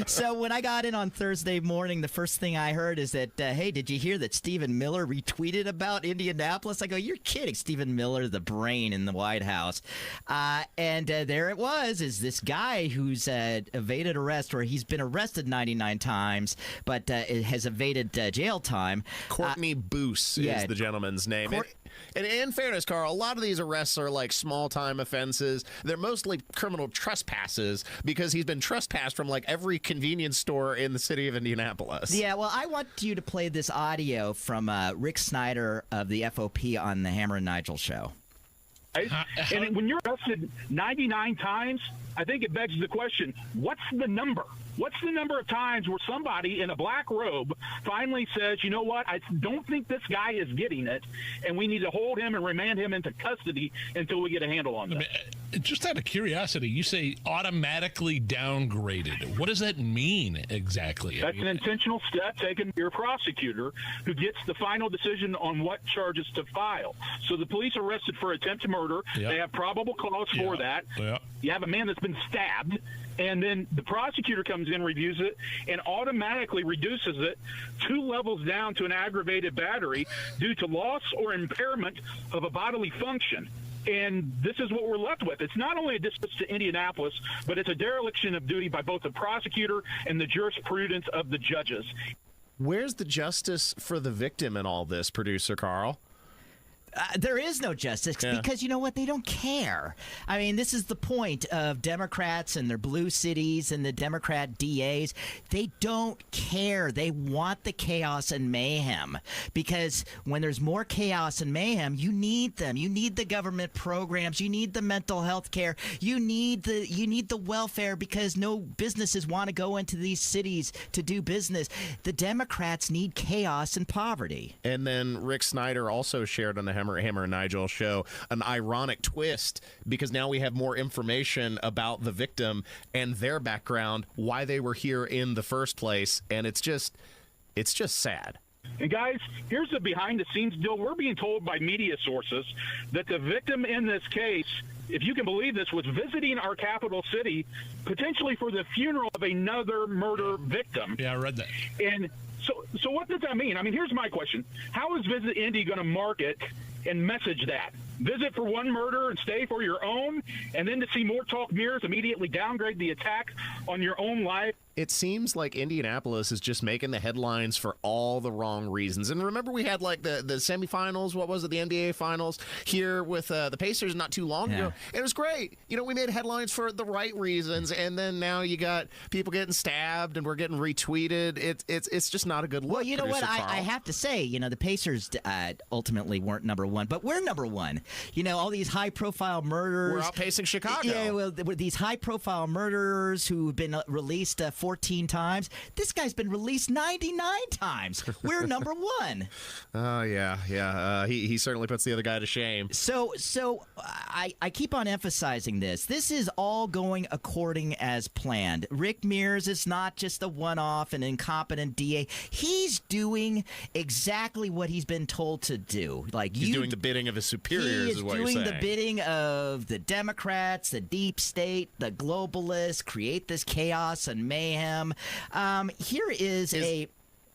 So when I got in on Thursday morning, the first thing I heard is that, hey, did you hear that Stephen Miller retweeted about Indianapolis? I go, you're kidding. Stephen Miller, the brain in the White House. And there it was, is this guy who's evaded arrest, or he's been arrested 99 times, but has evaded jail time. Courtney Boose is the gentleman's name. And in fairness, Carl, a lot of these arrests are like small-time offenses. They're mostly criminal trespasses because he's been trespassed from like every convenience store in the city of Indianapolis. Yeah, well, I want you to play this audio from Rick Snyder of the FOP on the Hammer and Nigel show. And when you're arrested 99 times, I think it begs the question, what's the number? What's the number of times where somebody in a black robe finally says, you know what, I don't think this guy is getting it, and we need to hold him and remand him into custody until we get a handle on this? Just out of curiosity, you say automatically downgraded. What does that mean exactly? That's an intentional step taken by your prosecutor, who gets the final decision on what charges to file. So the police arrested for attempted murder. Yep. They have probable cause for that. Yep. You have a man that's been stabbed, and then the prosecutor comes in, reviews it, and automatically reduces it 2 levels down to an aggravated battery due to loss or impairment of a bodily function. And this is what we're left with. It's not only a disservice to Indianapolis, but it's a dereliction of duty by both the prosecutor and the jurisprudence of the judges. Where's the justice for the victim in all this, producer Carl? There is no justice because you know what? They don't care. I mean, this is the point of Democrats and their blue cities and the Democrat DAs. They don't care. They want the chaos and mayhem because when there's more chaos and mayhem, you need them. You need the government programs. You need the mental health care. You need the welfare because no businesses want to go into these cities to do business. The Democrats need chaos and poverty. And then Rick Snyder also shared on the Hammer and Nigel show an ironic twist because now we have more information about the victim and their background, why they were here in the first place, and it's just sad. And guys, here's the behind-the-scenes deal. We're being told by media sources that the victim in this case, if you can believe this, was visiting our capital city potentially for the funeral of another murder victim. Yeah, I read that. And so what does that mean? I mean, here's my question. How is Visit Indy going to market and message that? Visit for one murder and stay for your own, and then to see more talk mirrors immediately downgrade the attack on your own life? It seems like Indianapolis is just making the headlines for all the wrong reasons. And remember, we had like the semifinals, what was it, the NBA finals here with the Pacers not too long ago. It was great. You know, we made headlines for the right reasons, and then now you got people getting stabbed and we're getting retweeted. It's just not a good look. Well, you know what? I have to say, you know, the Pacers ultimately weren't number one, but we're number one. You know, all these high-profile murderers. We're outpacing Chicago. Yeah, well, these high-profile murderers who've been released 14 times. This guy's been released 99 times. We're number one. Oh, yeah. He certainly puts the other guy to shame. So I keep on emphasizing this. This is all going according as planned. Rick Mears is not just a one-off, an incompetent DA. He's doing exactly what he's been told to do. Like he's doing the bidding of his superiors, is what you're saying. He's doing the bidding of the Democrats, the deep state, the globalists, create this chaos and mayhem. Here is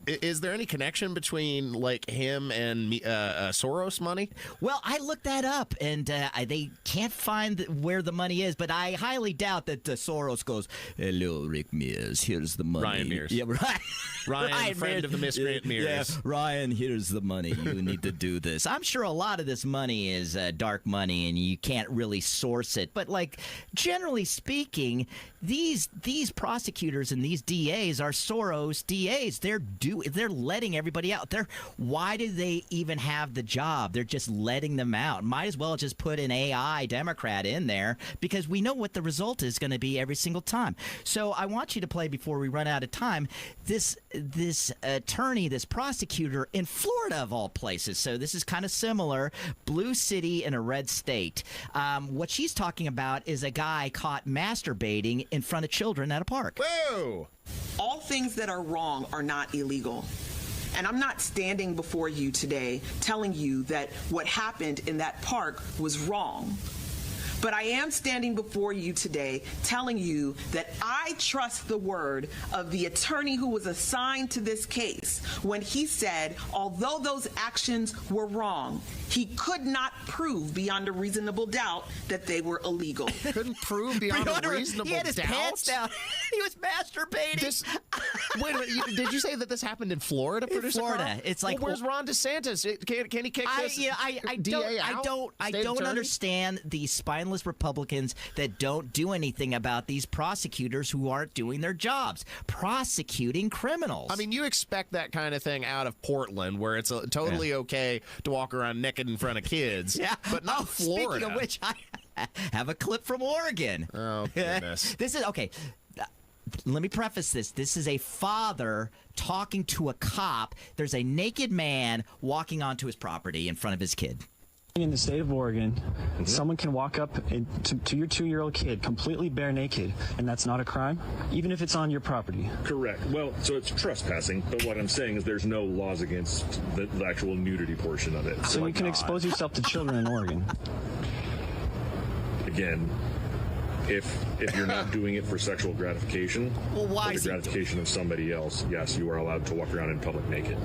Is there any connection between like him and Soros money? Well, I looked that up, and they can't find where the money is. But I highly doubt that Soros goes, "Hello, Rick Mears. Here's the money." Ryan Mears. Yeah, right. Ryan, friend Mears. of the miscreant Mears. Yeah, Ryan, here's the money. You need to do this. I'm sure a lot of this money is dark money, and you can't really source it. But like generally speaking, these prosecutors and these DAs are Soros DAs. They're letting everybody out. Why do they even have the job? They're just letting them out. Might as well just put an AI Democrat in there because we know what the result is going to be every single time. So I want you to play before we run out of time. This attorney, this prosecutor in Florida of all places. So this is kind of similar. Blue city in a red state. What she's talking about is a guy caught masturbating in front of children at a park. Whoa! All things that are wrong are not illegal. And I'm not standing before you today telling you that what happened in that park was wrong. But I am standing before you today telling you that I trust the word of the attorney who was assigned to this case when he said, although those actions were wrong, he could not prove beyond a reasonable doubt that they were illegal. Couldn't prove beyond a reasonable doubt? He had his pants down. He was masturbating. Wait a minute. Did you say that this happened in Florida? In Florida. It's like, where's Ron DeSantis? Can he kick this DA out? I don't understand the spineless Republicans that don't do anything about these prosecutors who aren't doing their jobs, prosecuting criminals. I mean, you expect that kind of thing out of Portland, where it's totally okay to walk around naked in front of kids, but not Florida. Speaking of which, I have a clip from Oregon. Oh, goodness. This is, okay, let me preface this. This is a father talking to a cop. There's a naked man walking onto his property in front of his kid. In the state of Oregon, someone can walk up to your 2-year-old kid completely bare naked, and that's not a crime, even if it's on your property. Correct. Well, so it's trespassing, but what I'm saying is there's no laws against the actual nudity portion of it. So you can expose yourself to children in Oregon. Again, if you're not doing it for sexual gratification, well, why or the gratification of somebody else, yes, you are allowed to walk around in public naked.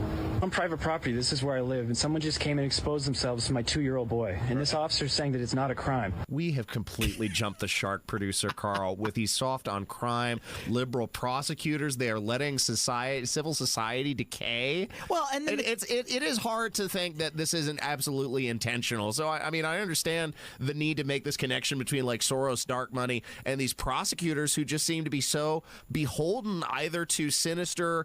On private property, this is where I live, and someone just came and exposed themselves to my 2-year-old boy, and this officer's saying that it's not a crime. We have completely jumped the shark, producer Carl, with these soft on crime liberal prosecutors. They are letting civil society decay. Well, and then it is hard to think that this isn't absolutely intentional. So I mean, I understand the need to make this connection between like Soros dark money and these prosecutors who just seem to be so beholden either to sinister,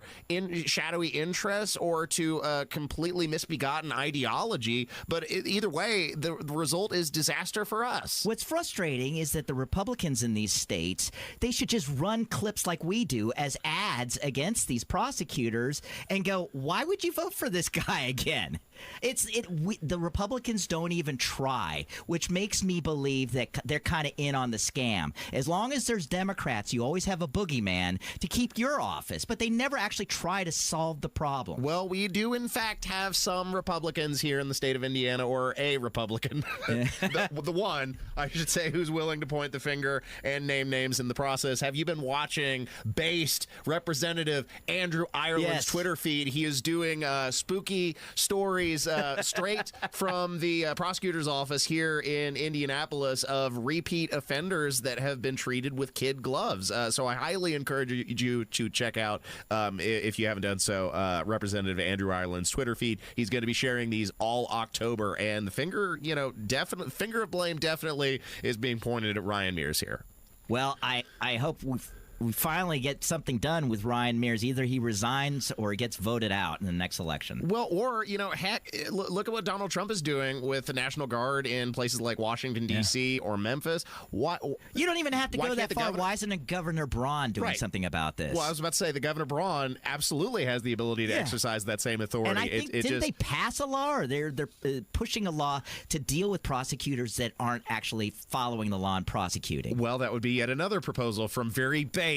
shadowy interests or to completely misbegotten ideology. But either way, the result is disaster for us. What's frustrating is that the Republicans in these states, they should just run clips like we do as ads against these prosecutors and go, why would you vote for this guy again? The Republicans don't even try, which makes me believe that they're kind of in on the scam. As long as there's Democrats, you always have a boogeyman to keep your office, but they never actually try to solve the problem. Well, we do in fact have some Republicans here in the state of Indiana, or a Republican, the one, I should say, who's willing to point the finger and name names in the process. Have you been watching Based Representative Andrew Ireland's Twitter feed? He is doing spooky stories straight from the prosecutor's office here in Indianapolis of repeat offenders that have been treated with kid gloves. So I highly encourage you to check out, if you haven't done so, Representative Andrew Ireland's Twitter feed. He's going to be sharing these all October, and the finger of blame definitely is being pointed at Ryan Mears here. Well, I hope we finally get something done with Ryan Mears. Either he resigns or he gets voted out in the next election. Well, or, heck, look at what Donald Trump is doing with the National Guard in places like Washington, D.C. or Memphis. You don't even have to go that far. Why isn't Governor Braun doing something about this? Well, I was about to say, the Governor Braun absolutely has the ability to exercise that same authority. And I think, didn't they pass a law, or they're pushing a law to deal with prosecutors that aren't actually following the law and prosecuting? Well, that would be yet another proposal from very based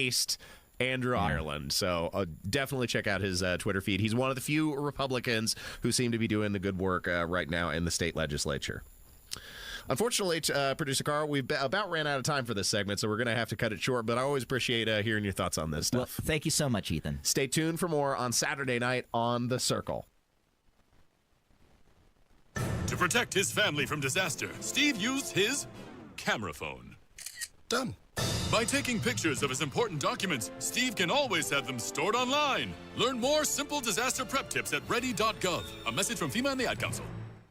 Andrew Ireland. So definitely check out his Twitter feed. He's one of the few Republicans who seem to be doing the good work right now in the state legislature. Unfortunately, Producer Carl, we've about ran out of time for this segment, so we're going to have to cut it short, but I always appreciate hearing your thoughts on this stuff. Well, thank you so much, Ethan. Stay tuned for more on Saturday night on The Circle. To protect his family from disaster, Steve used his camera phone. Done. By taking pictures of his important documents, Steve can always have them stored online. Learn more simple disaster prep tips at ready.gov. A message from FEMA and the Ad Council.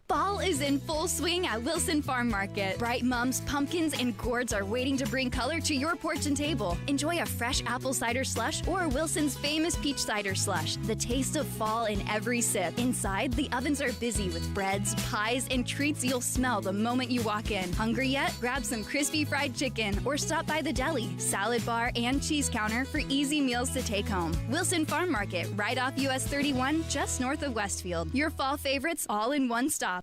Fall is in full swing at Wilson Farm Market. Bright mums, pumpkins, and gourds are waiting to bring color to your porch and table. Enjoy a fresh apple cider slush or Wilson's famous peach cider slush. The taste of fall in every sip. Inside, the ovens are busy with breads, pies, and treats you'll smell the moment you walk in. Hungry yet? Grab some crispy fried chicken or stop by the deli, salad bar, and cheese counter for easy meals to take home. Wilson Farm Market, right off US 31, just north of Westfield. Your fall favorites all in one stop.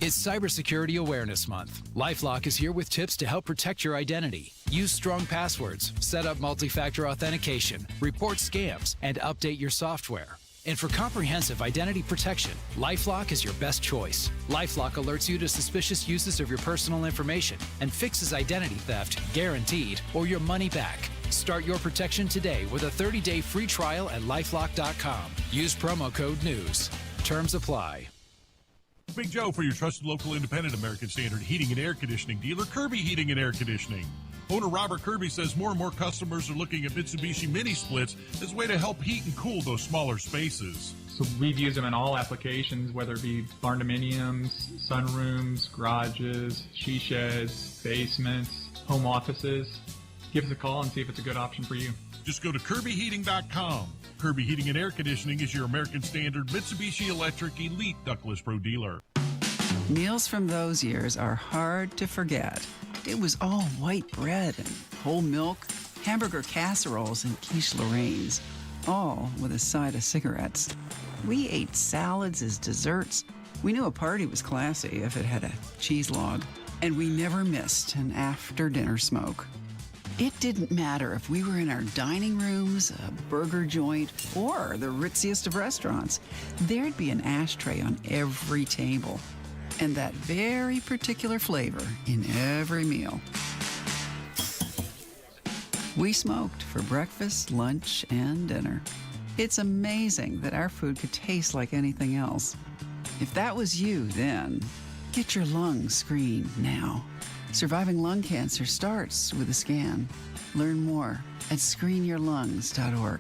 It's Cybersecurity Awareness Month. LifeLock is here with tips to help protect your identity. Use strong passwords, set up multi-factor authentication, report scams, and update your software. And for comprehensive identity protection, LifeLock is your best choice. LifeLock alerts you to suspicious uses of your personal information and fixes identity theft, guaranteed, or your money back. Start your protection today with a 30-day free trial at LifeLock.com. Use promo code NEWS. Terms apply. Big Joe for your trusted local independent American Standard heating and air conditioning dealer, Kirby Heating and Air Conditioning. Owner Robert Kirby says more and more customers are looking at Mitsubishi mini splits as a way to help heat and cool those smaller spaces. So we've used them in all applications, whether it be barn dominiums, sunrooms, garages, she sheds, basements, home offices. Give us a call and see if it's a good option for you. Just go to KirbyHeating.com. Kirby Heating and Air Conditioning is your American Standard Mitsubishi Electric Elite Ductless Pro dealer. Meals from those years are hard to forget. It was all white bread and whole milk, hamburger casseroles and quiche Lorraines, all with a side of cigarettes. We ate salads as desserts. We knew a party was classy if it had a cheese log, and we never missed an after-dinner smoke. It didn't matter if we were in our dining rooms, a burger joint, or the ritziest of restaurants. There'd be an ashtray on every table, and that very particular flavor in every meal. We smoked for breakfast, lunch, and dinner. It's amazing that our food could taste like anything else. If that was you then, get your lungs screened now. Surviving lung cancer starts with a scan. Learn more at screenyourlungs.org.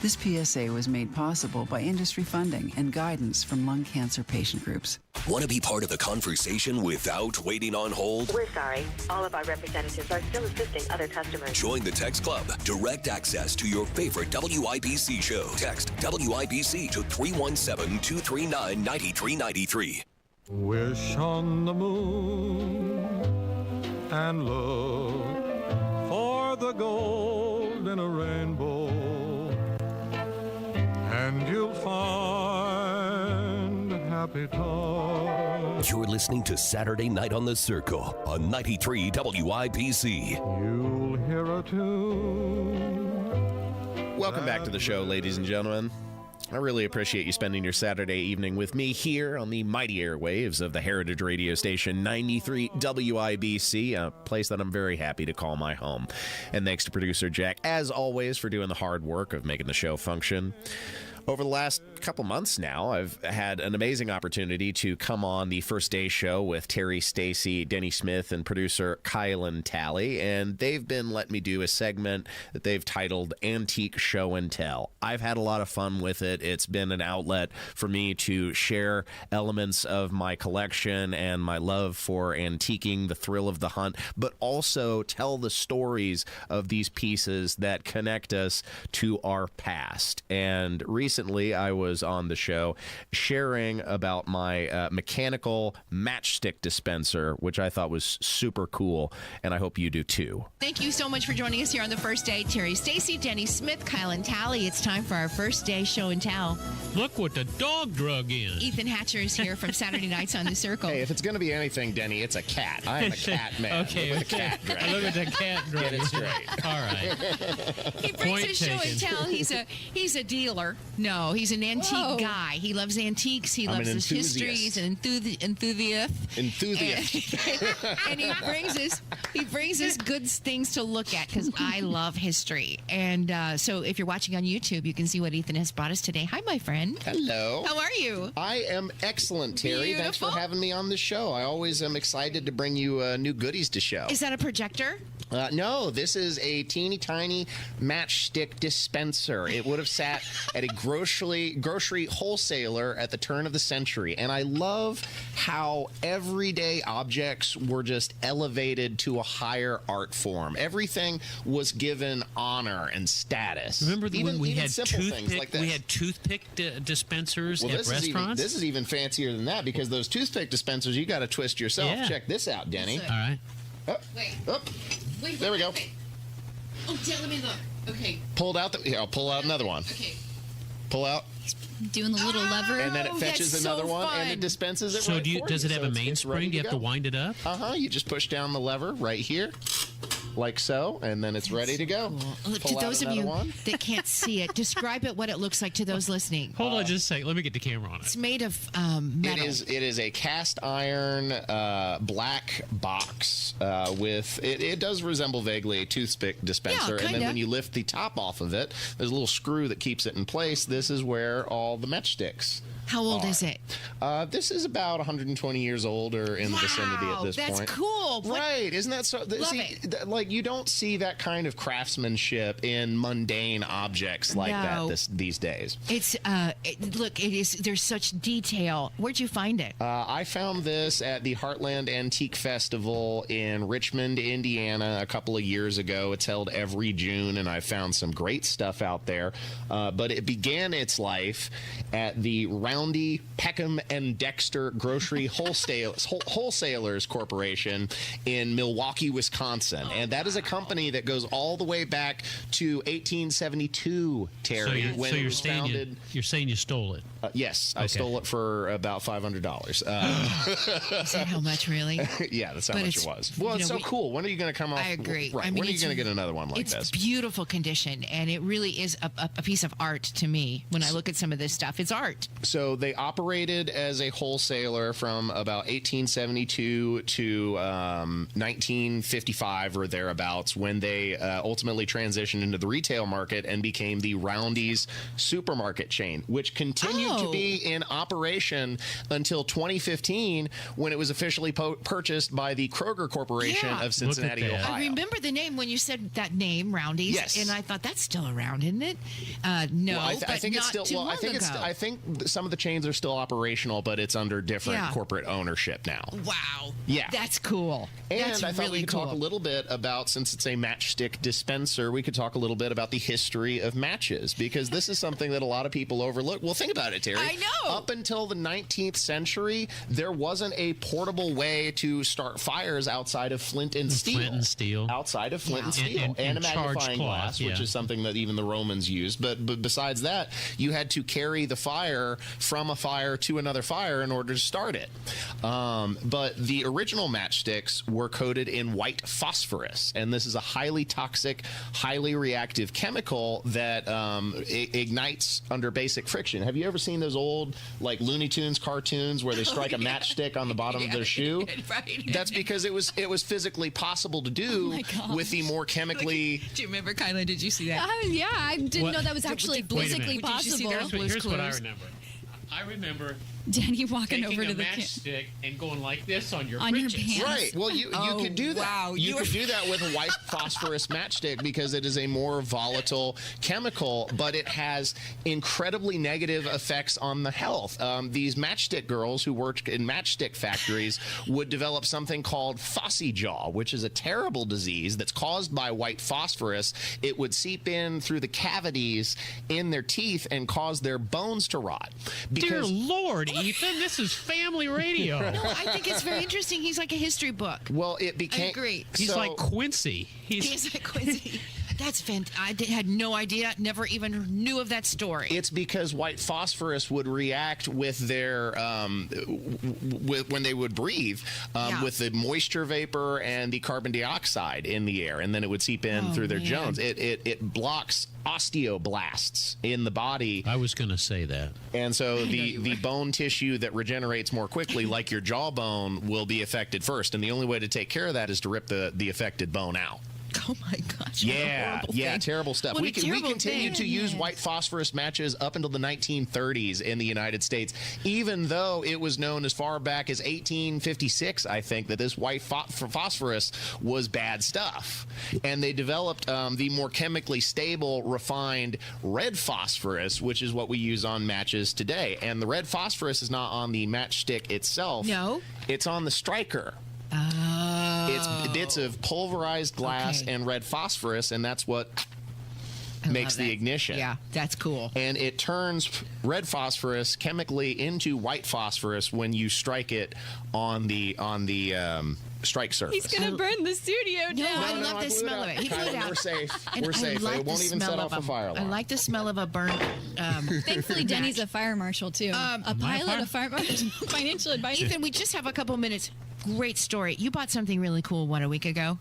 This PSA was made possible by industry funding and guidance from lung cancer patient groups. Want to be part of the conversation without waiting on hold? We're sorry. All of our representatives are still assisting other customers. Join the Text Club. Direct access to your favorite WIBC show. Text WIBC to 317-239-9393. Wish on the moon and look for the gold in a rainbow, and you'll find happy times. You're listening to Saturday Night on the Circle on 93 WIBC. You'll hear a tune. Welcome back to the show, ladies and gentlemen. I really appreciate you spending your Saturday evening with me here on the mighty airwaves of the Heritage Radio Station 93 WIBC, a place that I'm very happy to call my home. And thanks to producer Jack, as always, for doing the hard work of making the show function. Over the last couple months now, I've had an amazing opportunity to come on the First Day show with Terry Stacy, Denny Smith, and producer Kylan Talley, and they've been letting me do a segment that they've titled Antique Show and Tell. I've had a lot of fun with it. It's been an outlet for me to share elements of my collection and my love for antiquing, the thrill of the hunt, but also tell the stories of these pieces that connect us to our past. And recently, I was on the show sharing about my mechanical matchstick dispenser, which I thought was super cool, and I hope you do too. Thank you so much for joining us here on the First Day. Terry Stacy, Denny Smith, Kylan Talley. It's time for our First Day show and tell. Look what the dog drug is. Ethan Hatcher is here from Saturday Nights on the Circle. Hey, if it's going to be anything, Denny, it's a cat. I am a cat man. Okay, Look at the cat drag. Look at the cat drag. Get it straight. All right. He brings Point his show taken. and tell. He's a dealer No, he's an antique guy. He loves antiques. He loves his history. He's an enthusiast. And he brings us good things to look at because I love history. And so if you're watching on YouTube, you can see what Ethan has brought us today. Hi, my friend. Hello. How are you? I am excellent, Terry. Beautiful. Thanks for having me on the show. I always am excited to bring you new goodies to show. Is that a projector? No, this is a teeny tiny matchstick dispenser. It would have sat at a grocery wholesaler at the turn of the century. And I love how everyday objects were just elevated to a higher art form. Everything was given honor and status. Remember when we had simple things like this. We had toothpick dispensers at this restaurants? This is even fancier than that because those toothpick dispensers, you got to twist yourself. Yeah. Check this out, Denny. All right. Wait. There we go. Oh, let me look. Okay. Pulled out here, I'll pull out another one. Okay. Pull out. Doing the little lever. And then it fetches another one and it dispenses it right for you. Does it have a mainspring? Do you have to wind it up? You just push down the lever right here. Like so, and then it's ready to go. Cool. To those of you that can't see it, describe what it looks like to those listening. Hold on just a second. Let me get the camera on it. It's made of metal. It is a cast iron black box with it does resemble vaguely a toothpick dispenser. Yeah, and then when you lift the top off of it, there's a little screw that keeps it in place. This is where all the matchsticks. How old is it? This is about 120 years old or in the vicinity at this point. That's cool. Right. Isn't that so? Like, you don't see that kind of craftsmanship in mundane objects like that these days. It's, there's such detail. Where'd you find it? I found this at the Heartland Antique Festival in Richmond, Indiana, a couple of years ago. It's held every June, and I found some great stuff out there. But it began its life at the Roundy, Peckham, and Dexter Grocery Wholesalers Corporation in Milwaukee, Wisconsin. And that is a company that goes all the way back to 1872, Terry, when it was founded. You're saying you stole it? Yes, I stole it for about $500. Is that how much, really? Yeah, that's how much it was. Well, it's so cool. When are you going to come off? I agree. Right. When are you going to get another one like this? It's beautiful condition, and it really is a piece of art to me. When I look at some of this stuff, it's art. So they operated as a wholesaler from about 1872 to 1955 or thereabouts, when they ultimately transitioned into the retail market and became the Roundy's supermarket chain, which continued to be in operation until 2015, when it was officially purchased by the Kroger Corporation of Cincinnati, Ohio. I remember the name when you said that name, Roundy's. Yes. And I thought, that's still around, isn't it? No, well, I think not it's still. too Well, long I think some of the chains are still operational, but it's under different corporate ownership now. Wow. Yeah. That's cool. And that's I thought really we could talk a little bit about, since it's a matchstick dispenser, we could talk a little bit about the history of matches, because this is something that a lot of people overlook. Well, think about it, Terry. I know. Up until the 19th century, there wasn't a portable way to start fires outside of flint and steel. Outside of flint and steel. And a magnifying glass, which is something that even the Romans used. But besides that, you had to carry the fire from a fire to another fire in order to start it. But the original matchsticks were coated in white phosphorus, and this is a highly toxic, highly reactive chemical that ignites under basic friction. Have you ever seen those old like Looney Tunes cartoons where they strike a matchstick on the bottom of their shoe? Right. That's because it was physically possible to do with the more chemically. Do you remember, Kyla? Did you see that? Yeah, I didn't know that was actually physically possible. Here's what I remember. I remember Danny walking taking over to a the matchstick and going like this on your pants. Right. Well, you could do that. Wow. You could do that with a white phosphorus matchstick because it is a more volatile chemical, but it has incredibly negative effects on the health. These matchstick girls who worked in matchstick factories would develop something called phossy jaw, which is a terrible disease that's caused by white phosphorus. It would seep in through the cavities in their teeth and cause their bones to rot. Dear Lord, Ethan, this is family radio. No, I think it's very interesting. He's like a history book. Well, it became. I agree. He's like Quincy. He's like Quincy. That's fantastic. I had no idea. Never even knew of that story. It's because white phosphorus would react with their when they would breathe with the moisture vapor and the carbon dioxide in the air, and then it would seep in through their jones. It blocks osteoblasts in the body. I was going to say that. And so the bone tissue that regenerates more quickly, like your jawbone, will be affected first. And the only way to take care of that is to rip the affected bone out. Oh my gosh! Yeah, terrible stuff. What We a terrible continued thing. to use white phosphorus matches up until the 1930s in the United States, even though it was known as far back as 1856, I think, that this white phosphorus was bad stuff. And they developed the more chemically stable, refined red phosphorus, which is what we use on matches today. And the red phosphorus is not on the matchstick itself. No. It's on the striker. It's bits of pulverized glass and red phosphorus, and that's what makes the ignition. Yeah, that's cool. And it turns red phosphorus chemically into white phosphorus when you strike it on the strike surface. He's gonna burn the studio down. No, I love the smell of it. He put it out. We're safe. And We're I safe. like It won't the even smell set of off a fire alarm. I like the smell of a burnt. Thankfully, Denny's a fire marshal too. A pilot, a fire marshal, financial advisor. Ethan, we just have a couple minutes. Great story. You bought something really cool, a week ago?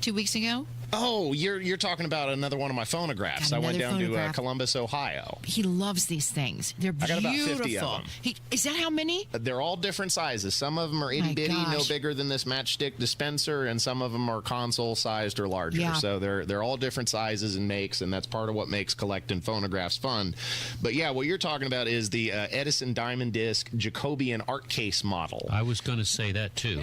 2 weeks ago? Oh, you're talking about another one of my phonographs. I went down to Columbus, Ohio. He loves these things. They're I beautiful. got about 50 of them. Is that how many? They're all different sizes. Some of them are itty bitty, no gosh. bigger than this matchstick dispenser, and some of them are console sized or larger. Yeah. So they're all different sizes and makes, and that's part of what makes collecting phonographs fun. But yeah, what you're talking about is the Edison Diamond Disc Jacobian art case model. I was going to say that too.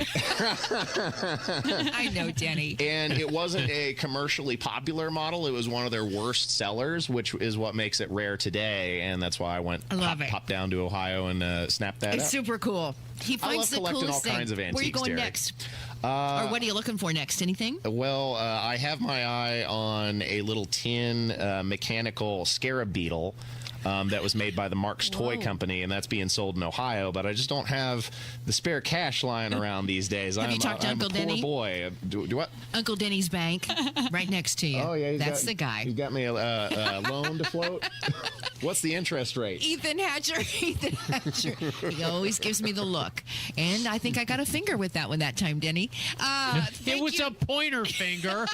I know, Denny. And it wasn't a commercially popular model. It was one of their worst sellers, which is what makes it rare today. And that's why I went popped down to Ohio and snapped that It's up. super cool. He I finds love the collecting coolest all thing. kinds of Where are you antiques, going Derek. next? Or what are you looking for next? Anything? Well, I have my eye on a little tin mechanical scarab beetle that was made by the Marks Toy Company, and that's being sold in Ohio. But I just don't have the spare cash lying around these days. Have you talked to I'm Uncle a poor Denny? boy. Do what? Uncle Denny's bank, right next to you. Oh yeah, that's the guy. He's got me a loan to float. What's the interest rate? Ethan Hatcher. Ethan Hatcher. He always gives me the look, and I think I got a finger with that one that time, Denny. It was a pointer finger.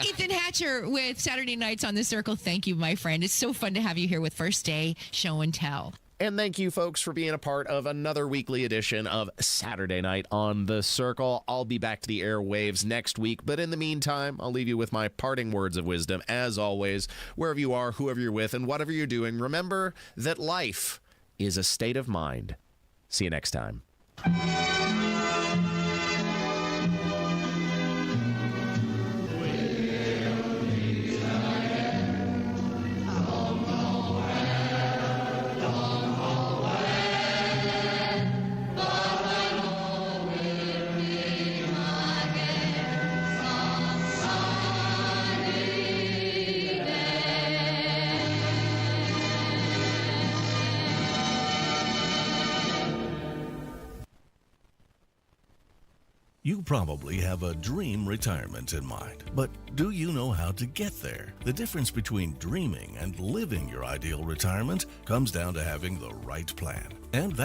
Ethan Hatcher with Saturday Nights on the Circle. Thank you, my friend. It's so fun to have you here with First Day Show and Tell. And thank you, folks, for being a part of another weekly edition of Saturday Night on the Circle. I'll be back to the airwaves next week, but in the meantime, I'll leave you with my parting words of wisdom. As always, wherever you are, whoever you're with, and whatever you're doing, remember that life is a state of mind. See you next time. You probably have a dream retirement in mind, but do you know how to get there? The difference between dreaming and living your ideal retirement comes down to having the right plan. And that